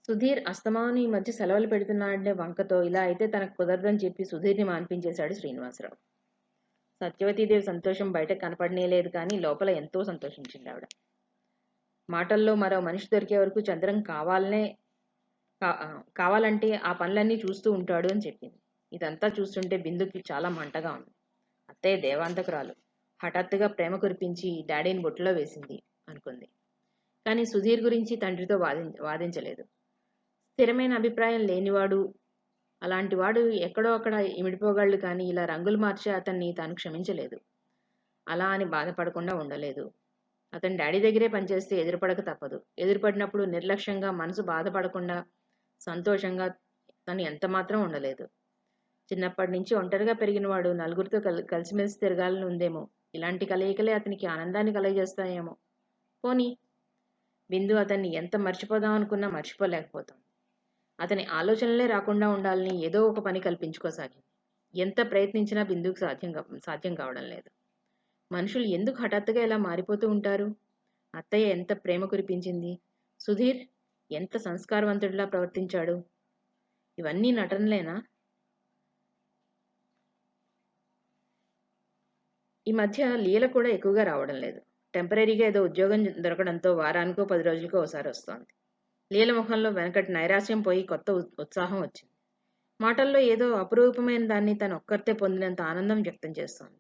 సుధీర్ అస్తమాను ఈ మధ్య సెలవులు పెడుతున్నాడంటే వంకతో ఇలా అయితే తనకు కుదరదని చెప్పి సుధీర్ని మాన్పించేశాడు శ్రీనివాసరావు. సత్యవతీదేవి సంతోషం బయట కనపడనేలేదు కానీ లోపల ఎంతో సంతోషించింది ఆవిడ. మాటల్లో మరో మనిషి దొరికే వరకు చంద్రం కావాలంటే ఆ పనులన్నీ చూస్తూ ఉంటాడు అని చెప్పింది. ఇదంతా చూస్తుంటే బిందుకి చాలా మంటగా ఉంది. అత్తయ్య దేవాంతకురాలు హఠాత్తుగా ప్రేమ కురిపించి డాడీని బొట్టులో వేసింది అనుకుంది. కానీ సుధీర్ గురించి తండ్రితో వాదించలేదు. స్థిరమైన అభిప్రాయం లేనివాడు, అలాంటి వాడు ఎక్కడో అక్కడ ఇమిడిపోగలడు కానీ ఇలా రంగులు మార్చే అతన్ని తాను క్షమించలేదు. అలా అని బాధపడకుండా ఉండలేదు. అతను డాడీ దగ్గరే పనిచేస్తే ఎదురుపడక తప్పదు. ఎదురుపడినప్పుడు నిర్లక్ష్యంగా మనసు బాధపడకుండా సంతోషంగా తను ఎంతమాత్రం ఉండలేదు. చిన్నప్పటి నుంచి ఒంటరిగా పెరిగినవాడు నలుగురితో కలిసిమెలిసి తిరగాలని ఉందేమో. ఇలాంటి కలయికలే అతనికి ఆనందాన్ని కలగజేస్తాయేమో. పోనీ, బిందు అతన్ని ఎంత మర్చిపోదాం అనుకున్నా మర్చిపోలేకపోతాం. అతని ఆలోచనలే రాకుండా ఉండాలని ఏదో ఒక పని కల్పించుకోసాగింది. ఎంత ప్రయత్నించినా బిందుకు సాధ్యం కావడం లేదు. మనుషులు ఎందుకు హఠాత్తుగా ఇలా మారిపోతూ ఉంటారు? అత్తయ్య ఎంత ప్రేమ కురిపించింది. సుధీర్ ఎంత సంస్కారవంతుడిలా ప్రవర్తించాడు. ఇవన్నీ నటనలేనా? ఈ మధ్య లీల కూడా ఎక్కువగా రావడం లేదు. టెంపరీగా ఏదో ఉద్యోగం దొరకడంతో వారానికో 10 రోజులకో ఒకసారి వస్తోంది. లీల ముఖంలో వెనకటి నైరాశ్యం పోయి కొత్త ఉత్సాహం వచ్చింది. మాటల్లో ఏదో అపురూపమైన దాన్ని తను ఒక్కరితే పొందినంత ఆనందం వ్యక్తం చేస్తోంది.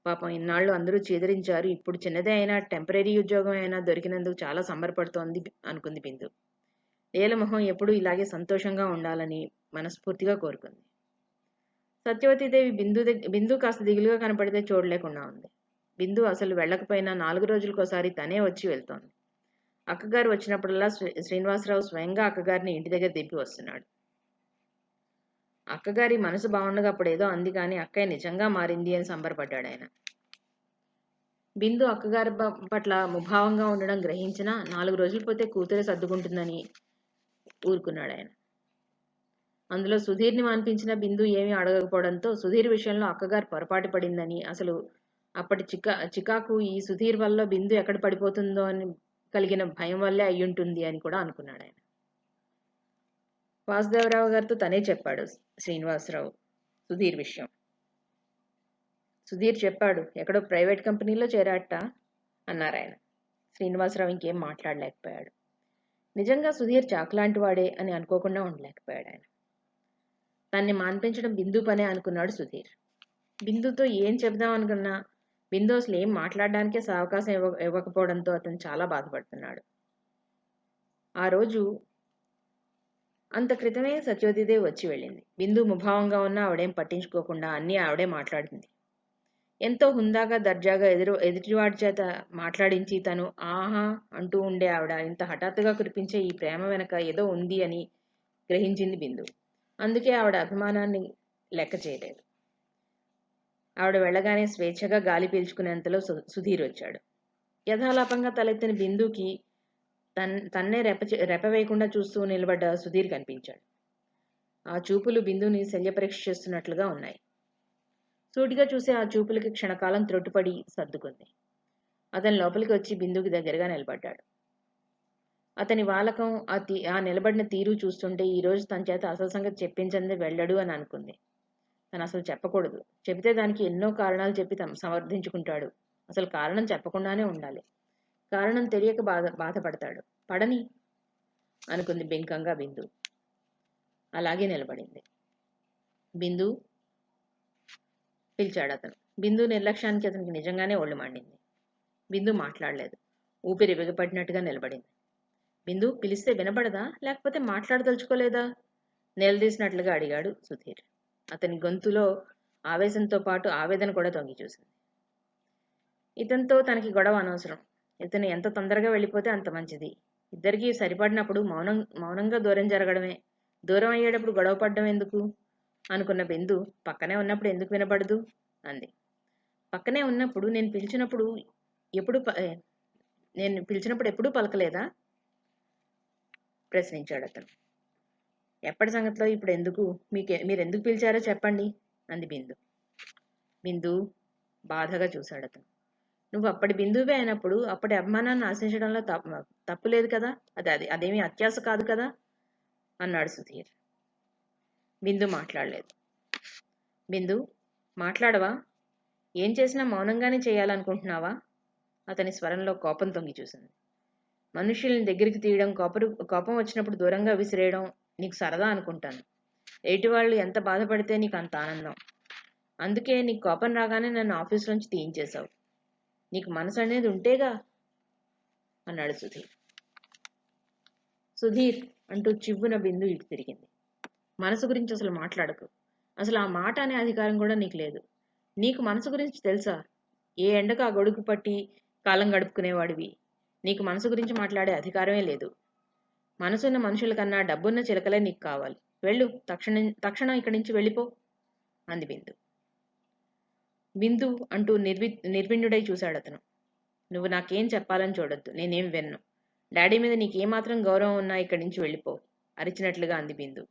పాపం ఇన్నాళ్ళు అందరూ చీదరించారు. ఇప్పుడు చిన్నదే అయినా టెంపరీ ఉద్యోగం అయినా దొరికినందుకు చాలా సంబరపడుతోంది అనుకుంది బిందు. లీల మొహం ఎప్పుడూ ఇలాగే సంతోషంగా ఉండాలని మనస్ఫూర్తిగా కోరుకుంది. సత్యవతీదేవి బిందు కాస్త దిగులుగా కనపడితే చూడలేకుండా ఉంది. బిందు అసలు వెళ్ళకపోయినా 4 రోజులకోసారి తనే వచ్చి వెళ్తోంది. అక్కగారు వచ్చినప్పుడల్లా శ్రీనివాసరావు స్వయంగా అక్కగారిని ఇంటి దగ్గర దింపి వస్తున్నాడు. అక్కగారి మనసు బాగుండగా అప్పుడేదో అంది కానీ అక్కయ్య నిజంగా మారింది అని సంబరపడ్డాడు ఆయన. బిందు అక్కగారి పట్ల ముభావంగా ఉండడం గ్రహించినా 4 రోజులు పోతే కూతురే సర్దుకుంటుందని ఊరుకున్నాడు ఆయన. అందులో సుధీర్ని మాన్పించిన బిందు ఏమీ అడగకపోవడంతో సుధీర్ విషయంలో అక్కగారు పొరపాటు పడిందని, అసలు అప్పటి చికాకు ఈ సుధీర్ వల్ల బిందు ఎక్కడ పడిపోతుందో అని కలిగిన భయం వల్లే అయ్యుంటుంది అని కూడా అనుకున్నాడు ఆయన. వాసుదేవరావు గారితో తనే చెప్పాడు శ్రీనివాసరావు సుధీర్ విషయం. సుధీర్ చెప్పాడు, ఎక్కడో ప్రైవేట్ కంపెనీలో చేరాట అన్నారాయన. శ్రీనివాసరావు ఇంకేం మాట్లాడలేకపోయాడు. నిజంగా సుధీర్ చాకులాంటి వాడే అని అనుకోకుండా ఉండలేకపోయాడు ఆయన. తన్ని మాన్పించడం బిందు పనే అనుకున్నాడు సుధీర్. బిందుతో ఏం చెబుదాం అనుకున్నా బిందు అసలు ఏం మాట్లాడడానికే అవకాశం ఇవ్వకపోవడంతో అతను చాలా బాధపడుతున్నాడు. ఆ రోజు అంత క్రితమే సత్యవతీదేవి వచ్చి వెళ్ళింది. బిందు ముభావంగా ఉన్నా ఆవిడేం పట్టించుకోకుండా అన్నీ ఆవిడే మాట్లాడింది. ఎంతో హుందాగా దర్జాగా ఎదుటివాడి చేత మాట్లాడించి తను ఆహా అంటూ ఉండే ఆవిడ ఇంత హఠాత్తుగా కురిపించే ఈ ప్రేమ వెనక ఏదో ఉంది అని గ్రహించింది బిందు. అందుకే ఆవిడ అభిమానాన్ని లెక్క చేయలేదు. ఆవిడ వెళ్ళగానే స్వేచ్ఛగా గాలి పీల్చుకునేంతలో సుధీర్ వచ్చాడు. యథాలాపంగా తలెత్తిన బిందుకి తన్నే రెపవేయకుండా చూస్తూ నిలబడ్డ సుధీర్ కనిపించాడు. ఆ చూపులు బిందుని శల్యపరీక్ష చేస్తున్నట్లుగా ఉన్నాయి. సూటిగా చూసే ఆ చూపులకి క్షణకాలం త్రొట్టుపడి సర్దుకుంది. అతని లోపలికి వచ్చి బిందుకి దగ్గరగా నిలబడ్డాడు. అతని వాలకం ఆ నిలబడిన తీరు చూస్తుంటే ఈరోజు తన చేత అసలు సంగతి చెప్పించందే వెళ్ళడు అని అనుకుంది. తను అసలు చెప్పకూడదు. చెబితే దానికి ఎన్నో కారణాలు చెప్పి సమర్థించుకుంటాడు. అసలు కారణం చెప్పకుండానే ఉండాలి. కారణం తెలియక బాధపడతాడు. పడని అనుకుంది బెంకంగా బిందు. అలాగే నిలబడింది. బిందు పిలిచాడు అతను. బిందు నిర్లక్ష్యానికి అతనికి నిజంగానే ఒళ్ళు మండింది. బిందు మాట్లాడలేదు. ఊపిరి బిగపడినట్టుగా నిలబడింది. బిందు పిలిస్తే వినపడదా, లేకపోతే మాట్లాడదలుచుకోలేదా? నిలదీసినట్లుగా అడిగాడు సుధీర్. అతని గొంతులో ఆవేశంతో పాటు ఆవేదన కూడా తొంగి చూసింది. ఇతనితో తనకి గొడవ అనవసరం. ఇతను ఎంత తొందరగా వెళ్ళిపోతే అంత మంచిది. ఇద్దరికీ సరిపడినప్పుడు మౌనంగా దూరం జరగడమే. దూరం అయ్యేటప్పుడు గొడవ పడ్డం ఎందుకు అనుకున్న బిందు పక్కనే ఉన్నప్పుడు ఎందుకు వినపడదు అంది. పక్కనే ఉన్నప్పుడు నేను పిలిచినప్పుడు ఎప్పుడూ పలకలేదా ప్రశ్నించాడు అతను. ఎప్పటి సంగతిలో ఇప్పుడు ఎందుకు? మీరెందుకు పిలిచారో చెప్పండి అంది బిందు. బిందు బాధగా చూశాడు అతను. నువ్వు అప్పటి బిందువే అయినప్పుడు అప్పటి అభిమానాన్ని ఆశించడంలో తప్పు లేదు కదా. అదేమీ అత్యాశ కాదు కదా అన్నాడు సుధీర్. బిందు మాట్లాడలేదు. బిందు మాట్లాడవా? ఏం చేసినా మౌనంగానే చేయాలనుకుంటున్నావా? అతని స్వరంలో కోపం తొంగి చూసింది. మనుషుల్ని దగ్గరికి తీయడం, కోపం వచ్చినప్పుడు దూరంగా విసిరేయడం నీకు సరదా అనుకుంటాను. ఎయిటివాళ్ళు ఎంత బాధపడితే నీకు అంత ఆనందం. అందుకే నీకు కోపం రాగానే నన్ను ఆఫీసులోంచి తీయించేశావు. నీకు మనసు అనేది ఉంటేగా అన్నాడు సుధీర్. సుధీర్ అంటూ చివ్వున బిందు ఇటు తిరిగింది. మనసు గురించి అసలు మాట్లాడకు. అసలు ఆ మాట అనే అధికారం కూడా నీకు లేదు. నీకు మనసు గురించి తెలుసా? ఏ ఎండకు ఆ గొడుగు పట్టి కాలం గడుపుకునేవాడివి. నీకు మనసు గురించి మాట్లాడే అధికారమే లేదు. మనసున్న మనుషుల కన్నా డబ్బున్న చిలకలే నీకు కావాలి. వెళ్ళు, తక్షణం ఇక్కడి నుంచి వెళ్ళిపో అంది బిందు. బిందు అంటూ నిర్విణ్యుడై చూశాడు అతను. నువ్వు నాకేం చెప్పాలని చూడొద్దు. నేనేం విన్ను. డాడీ మీద నీకేమాత్రం గౌరవం ఉన్నా ఇక్కడి నుంచి వెళ్ళిపో అరిచినట్లుగా అంది బిందు.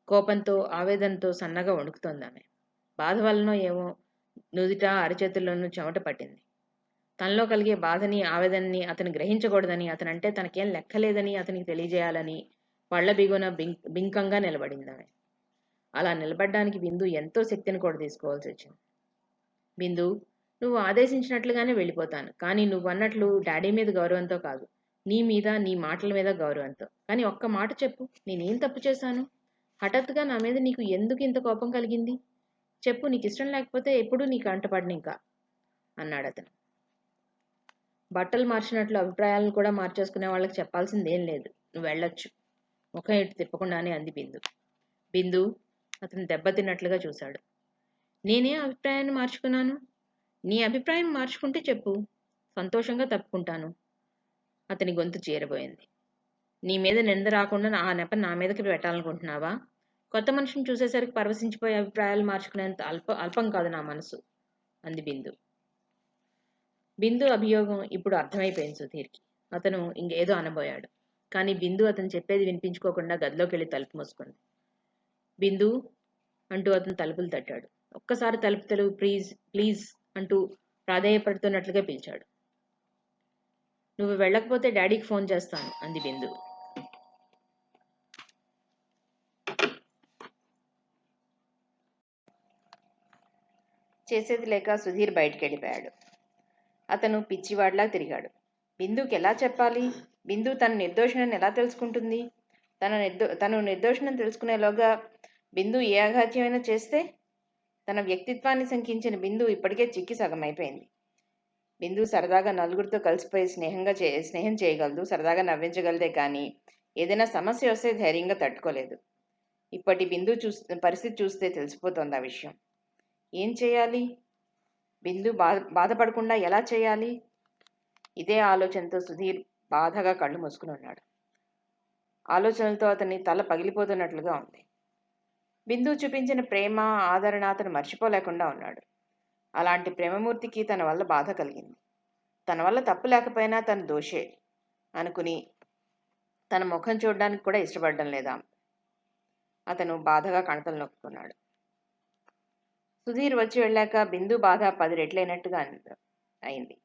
కోపంతో ఆవేదనతో సన్నగా వణుకుతోంది ఆమె. బాధ వల్లనో ఏమో నుదుట అరచేతుల్లోనూ చెమట పట్టింది. తనలో కలిగే బాధని ఆవేదనని అతను గ్రహించకూడదని, అతనంటే తనకేం లెక్కలేదని అతనికి తెలియజేయాలని పళ్ల బిగున బింకంగా నిలబడింది ఆమె. అలా నిలబడ్డానికి బిందు ఎంతో శక్తిని కూడా తీసుకోవాల్సి వచ్చింది. బిందు, నువ్వు ఆదేశించినట్లుగానే వెళ్ళిపోతాను. కానీ నువ్వు అన్నట్లు డాడీ మీద గౌరవంతో కాదు, నీ మీద, నీ మాటల మీద గౌరవంతో. కానీ ఒక్క మాట చెప్పు, నేనేం తప్పు చేశాను? హఠాత్తుగా నా మీద నీకు ఎందుకు ఇంత కోపం కలిగింది? చెప్పు, నీకు ఇష్టం లేకపోతే ఎప్పుడూ నీకు అంటపడిన ఇంకా అన్నాడు అతను. బట్టలు మార్చినట్లు అభిప్రాయాలను కూడా మార్చేసుకునే వాళ్ళకి చెప్పాల్సిందేం లేదు. నువ్వు వెళ్ళొచ్చు ముఖం ఇటు తిప్పకుండానే అంది బిందు. బిందు అతను దెబ్బతిన్నట్లుగా చూశాడు. నేనే అభిప్రాయాన్ని మార్చుకున్నాను? నీ అభిప్రాయం మార్చుకుంటే చెప్పు, సంతోషంగా తప్పుకుంటాను. అతని గొంతు చీరబోయింది. నీ మీద నింద రాకుండా ఆ నెప నా మీదకి పెట్టాలనుకుంటున్నావా? కొత్త మనిషిని చూసేసరికి పరవశించిపోయే అభిప్రాయాలు మార్చుకునేంత అల్పం కాదు నా మనసు అంది బిందు. బిందు అభియోగం ఇప్పుడు అర్థమైపోయింది సుధీర్కి. అతను ఇంకేదో అనబోయాడు. కానీ బిందు అతను చెప్పేది వినిపించుకోకుండా గదిలోకి వెళ్ళి తలుపు మూసుకుంది. బిందు అంటూ అతను తలుపులు తట్టాడు. ఒక్కసారి తలుపు తెలుగు, ప్లీజ్ ప్లీజ్ అంటూ ప్రాధేయపడుతున్నట్లుగా పిలిచాడు. నువ్వు వెళ్ళకపోతే డాడీకి ఫోన్ చేస్తాను అంది బిందు. చేసేది లేక సుధీర్ బయటికి వెళ్ళిపోయాడు. అతను పిచ్చివాడిలా తిరిగాడు. బిందుకి ఎలా చెప్పాలి? బిందు తన నిర్దోషణని ఎలా తెలుసుకుంటుంది? తను నిర్దోషణని తెలుసుకునేలోగా బిందు ఏ అఘాత్యమైనా చేస్తే? తన వ్యక్తిత్వాన్ని శంకించిన బిందు ఇప్పటికే చిక్కి సగమైపోయింది. బిందు సరదాగా నలుగురితో కలిసిపోయి స్నేహం చేయగలదు, సరదాగా నవ్వించగలదే కానీ ఏదైనా సమస్య వస్తే ధైర్యంగా తట్టుకోలేదు. ఇప్పటి బిందు పరిస్థితి చూస్తే తెలిసిపోతోంది ఆ విషయం. ఏం చేయాలి? బిందు బాధపడకుండా ఎలా చేయాలి? ఇదే ఆలోచనతో సుధీర్ బాధగా కళ్ళు మూసుకుని ఉన్నాడు. ఆలోచనలతో అతని తల పగిలిపోతున్నట్లుగా ఉంది. బిందు చూపించిన ప్రేమ, ఆదరణ అతను మర్చిపోలేకుండా ఉన్నాడు. అలాంటి ప్రేమమూర్తికి తన వల్ల బాధ కలిగింది. తన వల్ల తప్పు లేకపోయినా తన దోషే అనుకుని తన ముఖం చూడడానికి కూడా ఇష్టపడడం లేదా? అతను బాధగా కణతలు నొక్కున్నాడు. సుధీర్ వచ్చి వెళ్ళాక బిందు బాధ 10 రెట్లైనట్టుగా అయింది.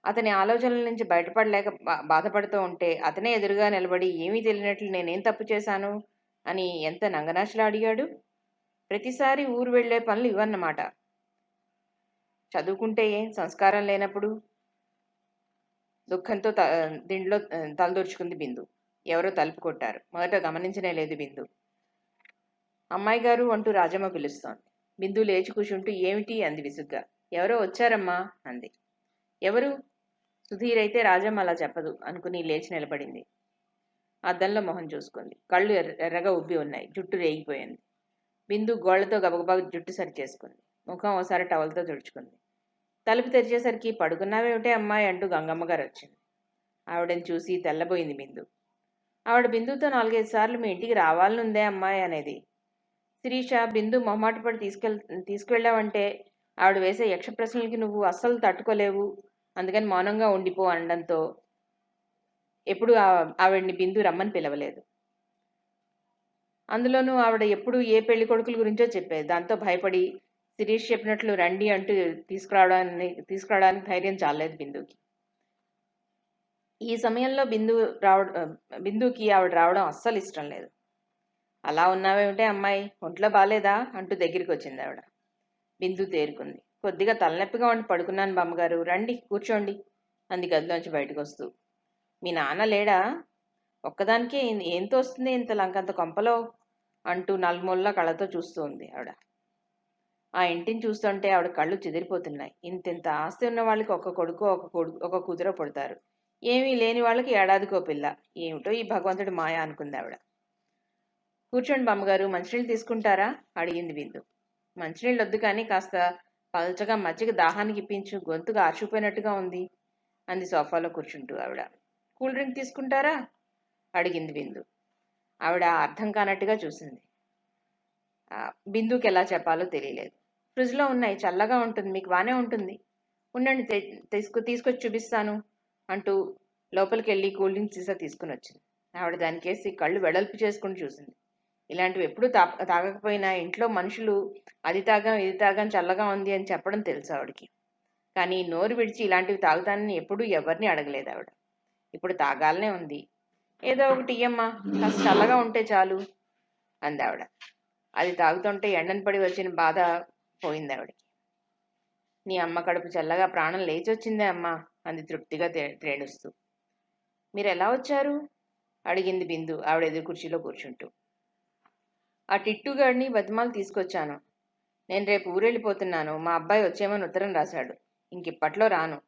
అతని ఆలోచనల నుంచి బయటపడలేక బాధపడుతూ ఉంటే అతనే ఎదురుగా నిలబడి ఏమీ తెలియనట్లు నేనేం తప్పు చేశాను అని ఎంత నంగనాశలా అడిగాడు. ప్రతిసారి ఊరు వెళ్లే పనులు ఇవన్నమాట. చదువుకుంటే ఏం సంస్కారం లేనప్పుడు? దుఃఖంతో దిండ్లో తలదూర్చుకుంది బిందు. ఎవరో తలుపు కొట్టారు. మొదట గమనించనే లేదు బిందు. అమ్మాయి గారు అంటూ రాజమ్మ పిలుస్తోంది. బిందు లేచి కూర్చుంటూ ఏమిటి అంది విసుగ్గా. ఎవరో వచ్చారమ్మా అంది. ఎవరు? సుధీర్ అయితే రాజమ్మ అలా చెప్పదు అనుకుని లేచి నిలబడింది. అద్దంలో మొహం చూసుకుంది. కళ్ళు ఎర్రగా ఉబ్బి ఉన్నాయి. జుట్టు రేగిపోయింది. బిందు గోళ్లతో గబగబా జుట్టు సరి చేసుకుంది. ముఖం ఒకసారి టవల్తో తుడుచుకుంది. తలుపు తెరిచేసరికి పడుకున్నావేమిటే అమ్మాయి అంటూ గంగమ్మ గారు వచ్చింది. ఆవిడని చూసి తెల్లబోయింది బిందు. ఆవిడ బిందుతో 4-5 సార్లు మీ ఇంటికి రావాలనుందే అమ్మాయి అనేది. శిరీష బిందు మొహమాటపడి తీసుకువెళ్ళావంటే ఆవిడ వేసే యక్ష ప్రశ్నలకి నువ్వు అస్సలు తట్టుకోలేవు, అందుకని మౌనంగా ఉండిపో అనడంతో ఎప్పుడు ఆవిడ్ని బిందు రమ్మని పిలవలేదు. అందులోనూ ఆవిడ ఎప్పుడు ఏ పెళ్లి కొడుకుల గురించో చెప్పేది. దాంతో భయపడి శిరీష్ చెప్పినట్లు రండి అంటూ తీసుకురావడానికి ధైర్యం చాలేదు బిందుకి. ఈ సమయంలో బిందుకి ఆవిడ రావడం అస్సలు ఇష్టం లేదు. అలా ఉన్నావేమిటే అమ్మాయి, ఒంట్లో బాలేదా అంటూ దగ్గరికి వచ్చింది ఆవిడ. బిందు తేరుకుంది. కొద్దిగా తలనొప్పిగా ఉండి పడుకున్నాను బామ్మగారు, రండి కూర్చోండి అంది గదిలోంచి బయటకు వస్తూ. మీ నాన్న లేడా? ఒక్కదానికే ఏం తోస్తుంది ఇంత లంకంత కొంపలో అంటూ నలుమూలలా కళ్ళతో చూస్తూ ఉంది ఆవిడ. ఆ ఇంటిని చూస్తుంటే ఆవిడ కళ్ళు చెదిరిపోతున్నాయి. ఇంతింత ఆస్తి ఉన్న వాళ్ళకి ఒక కొడుకు ఒక కూతురో పుడతారు. ఏమీ లేని వాళ్ళకి ఏడాదికో పిల్ల. ఏమిటో ఈ భగవంతుడి మాయ అనుకుంది ఆవిడ. కూర్చోండి బామ్మగారు, మంచినీళ్ళు తీసుకుంటారా అడిగింది బిందు. మంచినీళ్ళు వద్దు కానీ కాస్త పల్చగా మజ్జిగ దాహానికి ఇప్పించు, గొంతుగా ఆర్చిపోయినట్టుగా ఉంది అంది సోఫాలో కూర్చుంటూ ఆవిడ. కూల్ డ్రింక్ తీసుకుంటారా అడిగింది బిందు. ఆవిడ అర్థం కానట్టుగా చూసింది. బిందుకి ఎలా చెప్పాలో తెలియలేదు. ఫ్రిడ్జ్లో ఉన్నాయి, చల్లగా ఉంటుంది, మీకు బాగానే ఉంటుంది, ఉండండి తీసుకొచ్చి చూపిస్తాను అంటూ లోపలికి వెళ్ళి కూల్ డ్రింక్ సీసా తీసుకుని వచ్చింది. ఆవిడ దానికేసి కళ్ళు వెడల్పు చేసుకుని చూసింది. ఇలాంటివి ఎప్పుడూ తాగకపోయినా ఇంట్లో మనుషులు అది తాగాం ఇది తాగాం చల్లగా ఉంది అని చెప్పడం తెలుసు ఆవిడకి. కానీ నోరు విడిచి ఇలాంటివి తాగుతానని ఎప్పుడూ ఎవరిని అడగలేదు ఆవిడ. ఇప్పుడు తాగాలనే ఉంది. ఏదో ఒకటి ఇయ్యమ్మా, కాస్త చల్లగా ఉంటే చాలు అంది ఆవిడ. అది తాగుతుంటే ఎండను పడి వచ్చిన బాధ పోయింది ఆవిడకి. నీ అమ్మ కడుపు చల్లగా ప్రాణం లేచొచ్చిందే అమ్మా అంది తృప్తిగా త్రేడుస్తూ. మీరు ఎలా వచ్చారు అడిగింది బిందు ఆవిడ ఎదురు కుర్చీలో కూర్చుంటూ. ఆ టిట్టుగాడిని బతిమాలు తీసుకొచ్చాను. నేను రేపు ఊరెళ్ళిపోతున్నాను. మా అబ్బాయి వచ్చేమని ఉత్తరం రాశాడు. ఇంకిప్పట్లో రాను.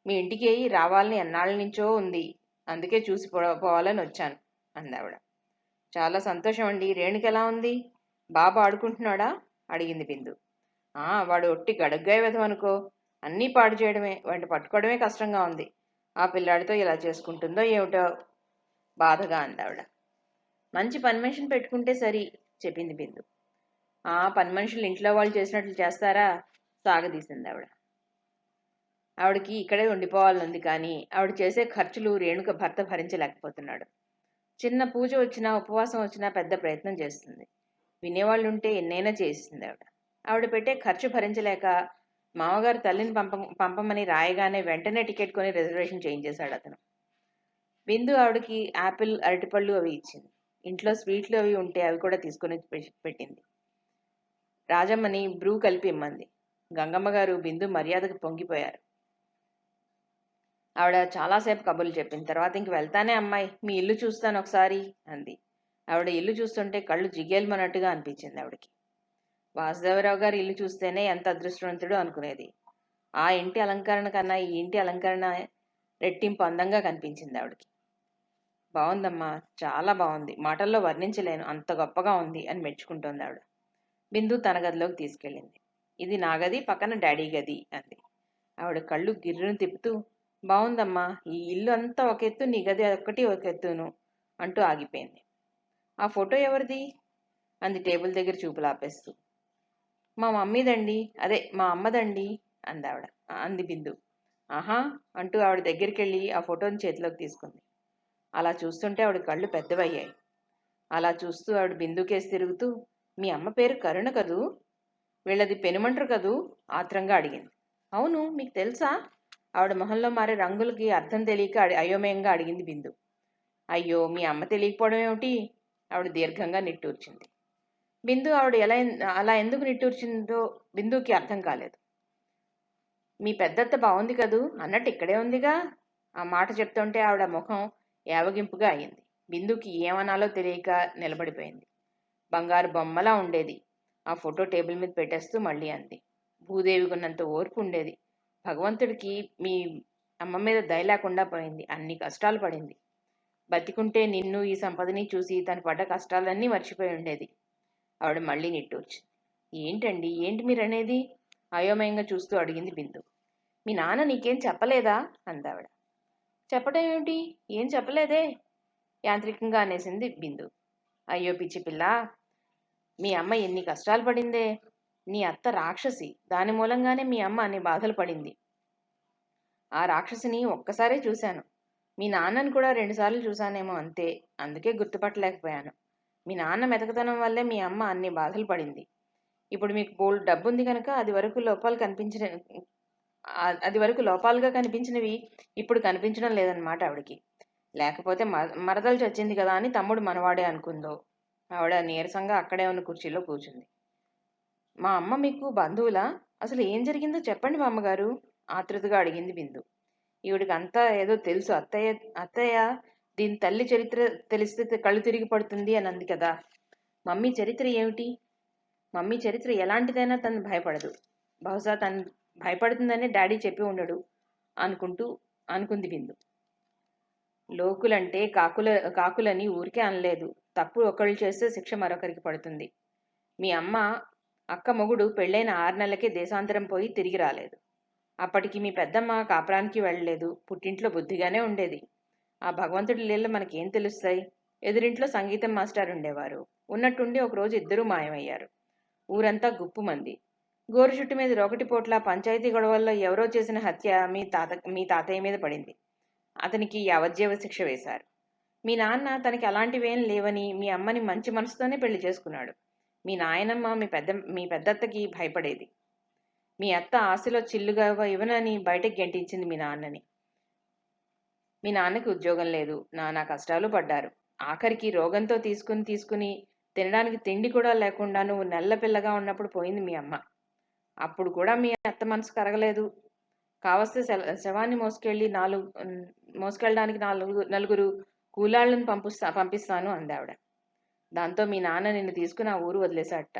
మీ ఇంటికి రావాలని ఎన్నాళ్ళ నుంచో ఉంది. అందుకే చూసి పోవాలని వచ్చాను అందావిడ. చాలా సంతోషం అండి. రేణుకి ఎలా ఉంది? బాబు ఆడుకుంటున్నాడా అడిగింది బిందు. వాడు ఒట్టి గడుగ్గాయ వెధవనుకో, అన్నీ పాడు చేయడమే, వాడిని పట్టుకోవడమే కష్టంగా ఉంది. ఆ పిల్లాడితో ఇలా చేసుకుంటుందో ఏమిటో బాధగా అందావిడ. మంచి పని మనిషిని పెట్టుకుంటే సరి చెప్పింది బిందు. పని మనుషులు ఇంట్లో వాళ్ళు చేసినట్లు చేస్తారా సాగదీసింది ఆవిడ. ఆవిడకి ఇక్కడే ఉండిపోవాలనుంది కానీ ఆవిడ చేసే ఖర్చులు రేణుక భర్త భరించలేకపోతున్నాడు. చిన్న పూజ వచ్చినా ఉపవాసం వచ్చినా పెద్ద ప్రయత్నం చేస్తుంది. వినేవాళ్ళు ఉంటే ఎన్నైనా చేస్తుంది ఆవిడ. ఆవిడ పెట్టే ఖర్చు భరించలేక మామగారు తల్లిని పంపమని రాయగానే వెంటనే టికెట్ కొని రిజర్వేషన్ చేయించేశాడు అతను. బిందు ఆవిడకి యాపిల్, అరటిపళ్ళు అవి ఇచ్చింది. ఇంట్లో స్వీట్లు అవి ఉంటే అవి కూడా తీసుకొని పెట్టింది. రాజమ్మని బ్రూ కలిపి ఇమ్మంది. గంగమ్మ గారు బిందు మర్యాదకు పొంగిపోయారు. ఆవిడ చాలాసేపు కబుర్లు చెప్పింది. తర్వాత ఇంక వెళ్తానే అమ్మాయి, మీ ఇల్లు చూస్తాను ఒకసారి అంది. ఆవిడ ఇల్లు చూస్తుంటే కళ్ళు జిగేల్మన్నట్టుగా అనిపించింది ఆవిడకి. వాసుదేవరావు గారి ఇల్లు చూస్తేనే ఎంత అదృష్టవంతుడో అనుకునేది. ఆ ఇంటి అలంకరణ కన్నా ఈ ఇంటి అలంకరణ రెట్టింపు అందంగా కనిపించింది ఆవిడకి. బాగుందమ్మా, చాలా బాగుంది, మాటల్లో వర్ణించలేను, అంత గొప్పగా ఉంది అని మెచ్చుకుంటోంది ఆవిడ. బిందు తన గదిలోకి తీసుకెళ్ళింది. ఇది నా గది, పక్కన డాడీ గది అంది. ఆవిడ కళ్ళు గిర్రును తిప్పుతూ, బాగుందమ్మా, ఈ ఇల్లు అంతా ఒక ఎత్తు, నీ గది ఒక్కటి ఒక ఎత్తును అంటూ ఆగిపోయింది. ఆ ఫోటో ఎవరిది అంది టేబుల్ దగ్గర చూపులు ఆపేస్తూ. మా మమ్మీదండి, అదే మా అమ్మదండి అంది బిందు. ఆహా అంటూ ఆవిడ దగ్గరికి వెళ్ళి ఆ ఫోటోని చేతిలోకి తీసుకుంది. అలా చూస్తుంటే ఆవిడ కళ్ళు పెద్దవయ్యాయి. అలా చూస్తూ ఆవిడ బిందుకేసి తిరుగుతూ, మీ అమ్మ పేరు కరుణ కదూ, వీళ్ళది పెనుమంటరు కదూ ఆత్రంగా అడిగింది. అవును, మీకు తెలుసా? ఆవిడ మొహంలో మారే రంగులకి అర్థం తెలియక అయోమయంగా అడిగింది బిందు. అయ్యో, మీ అమ్మ తెలియకపోవడం ఏమిటి? ఆవిడ దీర్ఘంగా నిట్టూర్చింది. బిందు ఆవిడ అలా ఎందుకు నిట్టూర్చిందో బిందుకి అర్థం కాలేదు. మీ పెద్దత్త బాగుంది కదూ అన్నట్టు ఇక్కడే ఉందిగా. ఆ మాట చెప్తుంటే ఆవిడ ముఖం యావగింపుగా అయింది. బిందుకి ఏమనాలో తెలియక నిలబడిపోయింది. బంగారు బొమ్మలా ఉండేది. ఆ ఫోటో టేబుల్ మీద పెట్టేస్తూ మళ్ళీ అంది. భూదేవి కొన్నంత ఓర్పు ఉండేది. భగవంతుడికి మీ అమ్మ మీద దయ లేకుండా పోయింది. అన్ని కష్టాలు పడింది. బతికుంటే నిన్ను ఈ సంపదని చూసి తను పడ్డ కష్టాలన్నీ మర్చిపోయి ఉండేది. ఆవిడ మళ్ళీ నిట్టూర్చింది. ఏంటండి, ఏంటి మీరనేది? అయోమయంగా చూస్తూ అడిగింది బిందు. మీ నాన్న నీకేం చెప్పలేదా అందావిడ. చెప్పడం ఏమిటి? ఏం చెప్పలేదే యాంత్రికంగా అనేసింది బిందు. అయ్యో పిచ్చి పిల్ల, మీ అమ్మ ఎన్ని కష్టాలు పడిందే. నీ అత్త రాక్షసి, దాని మూలంగానే మీ అమ్మ అన్ని బాధలు పడింది. ఆ రాక్షసిని ఒక్కసారే చూశాను. మీ నాన్నని కూడా 2 సార్లు చూశానేమో అంతే. అందుకే గుర్తుపట్టలేకపోయాను. మీ నాన్న మెతకతనం వల్లే మీ అమ్మ అన్ని బాధలు పడింది. ఇప్పుడు మీకు బోల్డ్ డబ్బుంది కనుక అది వరకు లోపాలుగా కనిపించినవి ఇప్పుడు కనిపించడం లేదన్నమాట ఆవిడకి. లేకపోతే మరదలు చచ్చింది కదా అని తమ్ముడు మనవాడే అనుకుందో. ఆవిడ నీరసంగా అక్కడే ఉన్న కుర్చీలో కూర్చుంది. మా అమ్మ మీకు బంధువులా? అసలు ఏం జరిగిందో చెప్పండి బామ్మగారు ఆతృతగా అడిగింది బిందు. ఈవిడికి అంతా ఏదో తెలుసు. అత్తయ్య దీని తల్లి చరిత్ర తెలిస్తే కళ్ళు తిరిగి పడుతుంది అని అంది కదా. మమ్మీ చరిత్ర ఏమిటి? మమ్మీ చరిత్ర ఎలాంటిదైనా తను భయపడదు. బహుశా తను భయపడుతుందనే డాడీ చెప్పి ఉండడు అనుకుంది బిందు. లోకులంటే కాకులని ఊరికే అనలేదు. తప్పు ఒకళ్ళు చేస్తే శిక్ష మరొకరికి పడుతుంది. మీ అక్క మొగుడు పెళ్ళైన 6 నెలలకే దేశాంతరం పోయి తిరిగి రాలేదు. అప్పటికి మీ పెద్దమ్మ కాపురానికి వెళ్ళలేదు. పుట్టింట్లో బుద్ధిగానే ఉండేది. ఆ భగవంతుడి లీల మనకేం తెలుస్తాయి? ఎదురింట్లో సంగీతం మాస్టర్ ఉండేవారు. ఉన్నట్టుండి ఒకరోజు ఇద్దరూ మాయమయ్యారు. ఊరంతా గుప్పుమంది. గోరు చుట్టు మీద రోకటిపోట్ల పంచాయతీ గొడవల్లో ఎవరో చేసిన హత్య మీ తాతయ్య మీద పడింది. అతనికి యావజ్జీవ శిక్ష వేశారు. మీ నాన్న తనకి అలాంటివేం లేవని మీ అమ్మని మంచి మనసుతోనే పెళ్లి చేసుకున్నాడు. మీ నాయనమ్మ మీ పెద్దత్తకి భయపడేది. మీ అత్త ఆశలో చిల్లుగా ఇవ్వనని బయటకు గెంటించింది మీ నాన్నని. మీ నాన్నకి ఉద్యోగం లేదు. నానా కష్టాలు పడ్డారు. ఆఖరికి రోగంతో తీసుకుని తినడానికి తిండి కూడా లేకుండా నువ్వు నెల్ల పిల్లగా ఉన్నప్పుడు పోయింది మీ అమ్మ. అప్పుడు కూడా మీ అత్త మనసు కరగలేదు. కావస్తే శవాన్ని మోసుకెళ్ళడానికి నలుగురు కూలాళ్ళని పంపిస్తాను అందావిడ. దాంతో మీ నాన్న నిన్ను తీసుకుని ఆ ఊరు వదిలేశాట.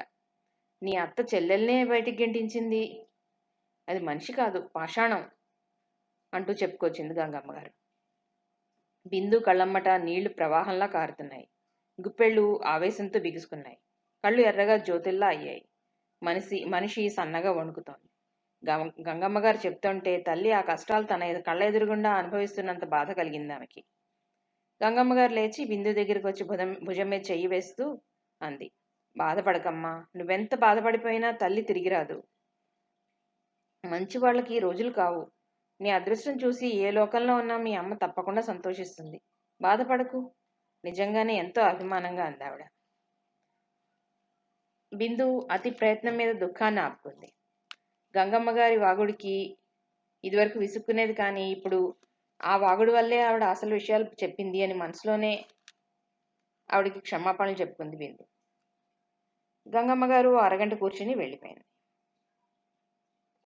నీ అత్త చెల్లెల్నే బయటికి గెంటించింది. అది మనిషి కాదు, పాషాణం అంటూ చెప్పుకొచ్చింది గంగమ్మగారు. బిందు కళ్ళమ్మట నీళ్లు ప్రవాహంలా కారుతున్నాయి. గుప్పెళ్ళు ఆవేశంతో బిగుసుకున్నాయి. కళ్ళు ఎర్రగా జ్యోతిల్లా అయ్యాయి. మనిషి సన్నగా వణుకుతోంది. గంగమ్మగారు చెప్తుంటే తల్లి ఆ కష్టాలు తన కళ్ళ ఎదురుగుండా అనుభవిస్తున్నంత బాధ కలిగింది ఆమెకి. గంగమ్మగారు లేచి బిందు దగ్గరికి వచ్చి భుజం మీద చెయ్యి వేస్తూ అంది. బాధపడకమ్మా, నువ్వెంత బాధపడిపోయినా తల్లి తిరిగి రాదు. మంచి వాళ్ళకి రోజులు కావు. నీ అదృష్టం చూసి ఏ లోకంలో ఉన్నా మీ అమ్మ తప్పకుండా సంతోషిస్తుంది. బాధపడకు. నిజంగానే ఎంతో అభిమానంగా అందావిడ. బిందు అతి ప్రయత్నం మీద దుఃఖాన్ని ఆపుకుంది. గంగమ్మ గారి వాగుడికి ఇదివరకు విసుక్కునేది, కానీ ఇప్పుడు ఆ వాగుడు వల్లే ఆవిడ అసలు విషయాలు చెప్పింది అని మనసులోనే ఆవిడికి క్షమాపణలు చెప్పుకుంది బిందు. గంగమ్మ గారు అరగంట కూర్చుని వెళ్ళిపోయింది.